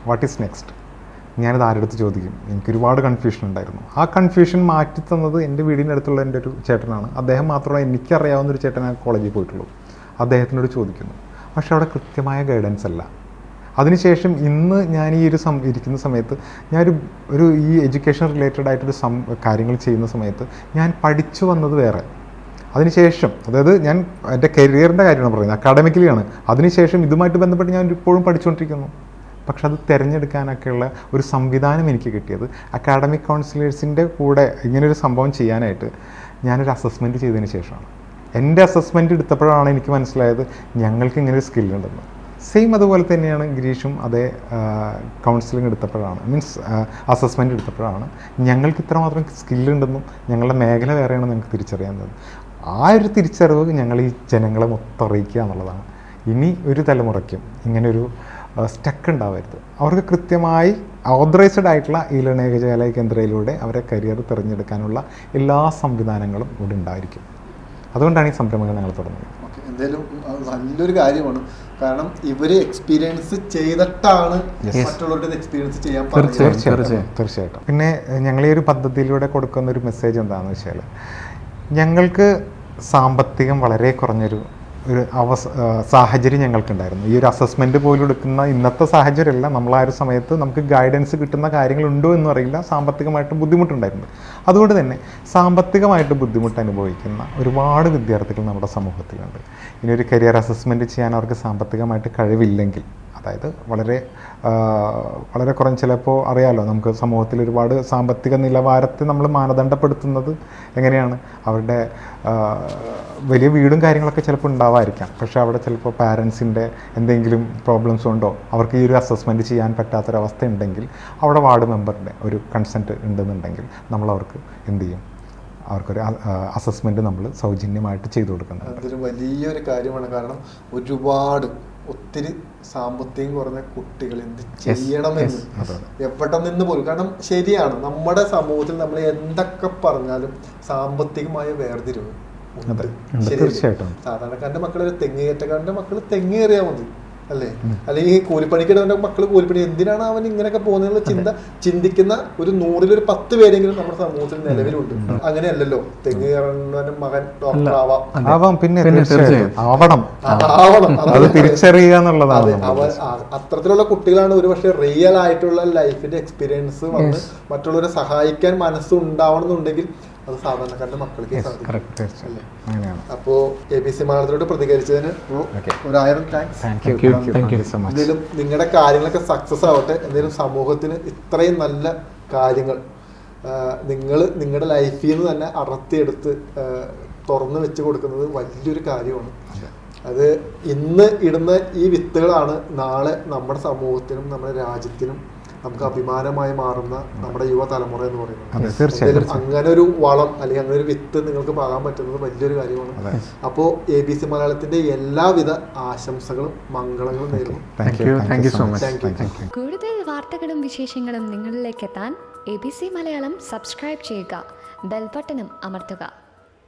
What is next? ഞാനത് ആരെടുത്ത് ചോദിക്കും? എനിക്കൊരുപാട് കൺഫ്യൂഷൻ ഉണ്ടായിരുന്നു. ആ കൺഫ്യൂഷൻ മാറ്റി തന്നത് എൻ്റെ വീടിൻ്റെ അടുത്തുള്ള എൻ്റെ ഒരു ചേട്ടനാണ്. അദ്ദേഹം മാത്രമേ എനിക്കറിയാവുന്നൊരു ചേട്ടൻ കോളേജിൽ പോയിട്ടുള്ളൂ. അദ്ദേഹത്തിനോട് ചോദിക്കുന്നു. പക്ഷെ അവിടെ കൃത്യമായ ഗൈഡൻസ് അല്ല. അതിനുശേഷം ഇന്ന് ഞാൻ ഈ ഇരിക്കുന്ന സമയത്ത് ഈ എഡ്യൂക്കേഷൻ റിലേറ്റഡ് ആയിട്ടൊരു കാര്യങ്ങൾ ചെയ്യുന്ന സമയത്ത് ഞാൻ പഠിച്ചു വന്നത് വേറെ, അതിനുശേഷം അതായത് ഞാൻ എൻ്റെ കരിയറിൻ്റെ കാര്യമാണ് പറയുന്നത്, അക്കാഡമിക്കലിയാണ്. അതിനുശേഷം ഇതുമായിട്ട് ബന്ധപ്പെട്ട് ഞാൻ ഇപ്പോഴും പഠിച്ചുകൊണ്ടിരിക്കുന്നു. പക്ഷെ അത് തിരഞ്ഞെടുക്കാനൊക്കെയുള്ള ഒരു സംവിധാനം എനിക്ക് കിട്ടിയത് അക്കാഡമിക് കൗൺസിലേഴ്സിൻ്റെ കൂടെ ഇങ്ങനൊരു സംഭവം ചെയ്യാനായിട്ട് ഞാനൊരു അസസ്മെൻറ്റ് ചെയ്തതിന് ശേഷമാണ്. എൻ്റെ അസസ്മെൻറ്റ് എടുത്തപ്പോഴാണ് എനിക്ക് മനസ്സിലായത് ഞങ്ങൾക്ക് ഇങ്ങനെ ഒരു സ്കില്ലുണ്ടെന്ന്. സെയിം അതുപോലെ തന്നെയാണ് ഗിരീഷും അതേ കൗൺസിലിംഗ് എടുത്തപ്പോഴാണ്, മീൻസ് അസസ്മെൻ്റ് എടുത്തപ്പോഴാണ് ഞങ്ങൾക്ക് ഇത്രമാത്രം സ്കില്ലുണ്ടെന്നും ഞങ്ങളുടെ മേഖല വേറെയാണെന്ന് ഞങ്ങൾക്ക് തിരിച്ചറിയാവുന്നത്. ആ ഒരു തിരിച്ചറിവ് ഞങ്ങൾ ഈ ജനങ്ങളെ മൊത്തം അറിയിക്കുക എന്നുള്ളതാണ്. ഇനി ഒരു തലമുറയ്ക്കും ഇങ്ങനൊരു സ്റ്റക്ക് ഉണ്ടാവരുത്. അവർക്ക് കൃത്യമായി ഓതറൈസ്ഡ് ആയിട്ടുള്ള ഈ ലേണേജാലയ കേന്ദ്രയിലൂടെ അവരെ കരിയർ തിരഞ്ഞെടുക്കാനുള്ള എല്ലാ സംവിധാനങ്ങളും ഇവിടെ ഉണ്ടായിരിക്കും. അതുകൊണ്ടാണ് ഈ സംരംഭങ്ങൾ ഞങ്ങൾ തുടങ്ങുന്നത്. എന്തായാലും നല്ലൊരു കാര്യമാണ്. കാരണം ഇവര് എക്സ്പീരിയൻസ് ചെയ്തിട്ടാണ് മറ്റുള്ളവരുടെ എക്സ്പീരിയൻസ് ചെയ്യാൻ പറയുന്നത്. തീർച്ചയായിട്ടും. പിന്നെ ഞങ്ങൾ ഈ ഒരു പദ്ധതിയിലൂടെ കൊടുക്കുന്ന ഒരു മെസ്സേജ് എന്താണെന്ന് വെച്ചാൽ, ഞങ്ങൾക്ക് സാമ്പത്തികം വളരെ കുറഞ്ഞൊരു സാഹചര്യം ഞങ്ങൾക്കുണ്ടായിരുന്നു. ഈ ഒരു അസസ്മെൻറ്റ് പോലും എടുക്കുന്ന ഇന്നത്തെ സാഹചര്യമല്ല, നമ്മൾ ആ ഒരു സമയത്ത് നമുക്ക് ഗൈഡൻസ് കിട്ടുന്ന കാര്യങ്ങളുണ്ടോ എന്നും അറിയില്ല, സാമ്പത്തികമായിട്ട് ബുദ്ധിമുട്ടുണ്ടായിരുന്നു. അതുകൊണ്ട് തന്നെ സാമ്പത്തികമായിട്ട് ബുദ്ധിമുട്ട് അനുഭവിക്കുന്ന ഒരുപാട് വിദ്യാർത്ഥികൾ നമ്മുടെ സമൂഹത്തിലുണ്ട്. ഇനി ഒരു കരിയർ അസസ്മെൻറ്റ് ചെയ്യാൻ അവർക്ക് സാമ്പത്തികമായിട്ട് കഴിവില്ലെങ്കിൽ, അതായത് വളരെ കുറഞ്ഞ, ചിലപ്പോൾ അറിയാമല്ലോ നമുക്ക് സമൂഹത്തിൽ ഒരുപാട് സാമ്പത്തിക നിലവാരത്തെ നമ്മൾ മാനദണ്ഡപ്പെടുത്തുന്നത് എങ്ങനെയാണ്, അവരുടെ വലിയ വീടും കാര്യങ്ങളൊക്കെ ചിലപ്പോൾ ഉണ്ടാവാതിരിക്കാം, പക്ഷേ അവിടെ ചിലപ്പോൾ പാരൻസിൻ്റെ എന്തെങ്കിലും പ്രോബ്ലംസ് ഉണ്ടോ, അവർക്ക് ഈ ഒരു അസസ്മെൻറ്റ് ചെയ്യാൻ പറ്റാത്തൊരവസ്ഥ ഉണ്ടെങ്കിൽ അവിടെ വാർഡ് മെമ്പറുടെ ഒരു കൺസെൻറ്റ് ഉണ്ടെന്നുണ്ടെങ്കിൽ നമ്മളവർക്ക് എന്ത് ചെയ്യും, അവർക്കൊരു അസസ്മെൻറ്റ് നമ്മൾ സൗജന്യമായിട്ട് ചെയ്തു കൊടുക്കുന്നുണ്ട്. അതൊരു വലിയൊരു കാര്യമാണ്. കാരണം ഒരുപാട് ഒത്തിരി സാമ്പത്തികം കുറഞ്ഞ കുട്ടികൾ എന്ത് ചെയ്യണമെന്ന് എവിടെ നിന്ന് പോലും, കാരണം ശരിയാണ്, നമ്മുടെ സമൂഹത്തിൽ നമ്മൾ എന്തൊക്കെ പറഞ്ഞാലും സാമ്പത്തികമായ വേർതിരിവ് ഉണ്ട്. തീർച്ചയായിട്ടും. സാധാരണക്കാരന്റെ മക്കള് തെങ്ങേറ്റക്കാരന്റെ മക്കള് തെങ്ങേറിയാൽ മതി അല്ലേ, അല്ലെങ്കിൽ കൂലിപ്പണിക്കിടവന്റെ മക്കള് കൂലിപ്പണി, എന്തിനാണ് അവൻ ഇങ്ങനെയൊക്കെ പോകുന്ന ചിന്തിക്കുന്ന ഒരു 100-ൽ 10 പേരെങ്കിലും നമ്മുടെ സമൂഹത്തിൽ നിലവിലുണ്ട്. അങ്ങനെയല്ലല്ലോ, തെങ്ങ് കയറുന്നവനും മകൻ ഡോക്ടർ ആവാം, പിന്നെ ആവണം, അത് തിരിച്ചറിയുക എന്നുള്ളതാണ്. അത്തരത്തിലുള്ള കുട്ടികളാണ് ഒരുപക്ഷെ റിയൽ ആയിട്ടുള്ള ലൈഫിന്റെ എക്സ്പീരിയൻസ് വന്ന് മറ്റുള്ളവരെ സഹായിക്കാൻ മനസ്സുണ്ടാവണമെന്നുണ്ടെങ്കിൽ അത് സാധാരണക്കാരുടെ മക്കൾക്ക് സാധിക്കും. അപ്പോ ABC മലയാളത്തിലോട് പ്രതികരിച്ചതിന് 1000 താങ്ക്സ്. എന്തെങ്കിലും നിങ്ങളുടെ കാര്യങ്ങളൊക്കെ സക്സസ് ആവട്ടെ. എന്തെങ്കിലും സമൂഹത്തിന് ഇത്രയും നല്ല കാര്യങ്ങൾ നിങ്ങളുടെ ലൈഫിൽ നിന്ന് തന്നെ അടർത്തിയെടുത്ത് തുറന്നു വെച്ച് കൊടുക്കുന്നത് വലിയൊരു കാര്യമാണ്. അത് ഇന്ന് ഇടുന്ന ഈ വിത്തുകളാണ് നാളെ നമ്മുടെ സമൂഹത്തിനും നമ്മുടെ രാജ്യത്തിനും നമുക്ക് അഭിമാനമായി മാറുന്ന നമ്മുടെ യുവതലമുറ എന്ന് പറയുന്നത്. അങ്ങനെ ഒരു വളം അല്ലെങ്കിൽ അങ്ങനെ ഒരു വിത്ത് നിങ്ങൾക്ക് പാകാൻ പറ്റുന്നത് വലിയൊരു കാര്യമാണ്. അപ്പോൾ ABC മലയാളത്തിന്റെ എല്ലാവിധ ആശംസകളും മംഗളങ്ങളും നേരുന്നു. കൂടുതൽ വാർത്തകളും വിശേഷങ്ങളും നിങ്ങളിലേക്ക് എത്താൻ ABC മലയാളം സബ്സ്ക്രൈബ് ചെയ്യുക, ബെൽ ബട്ടണും അമർത്തുക.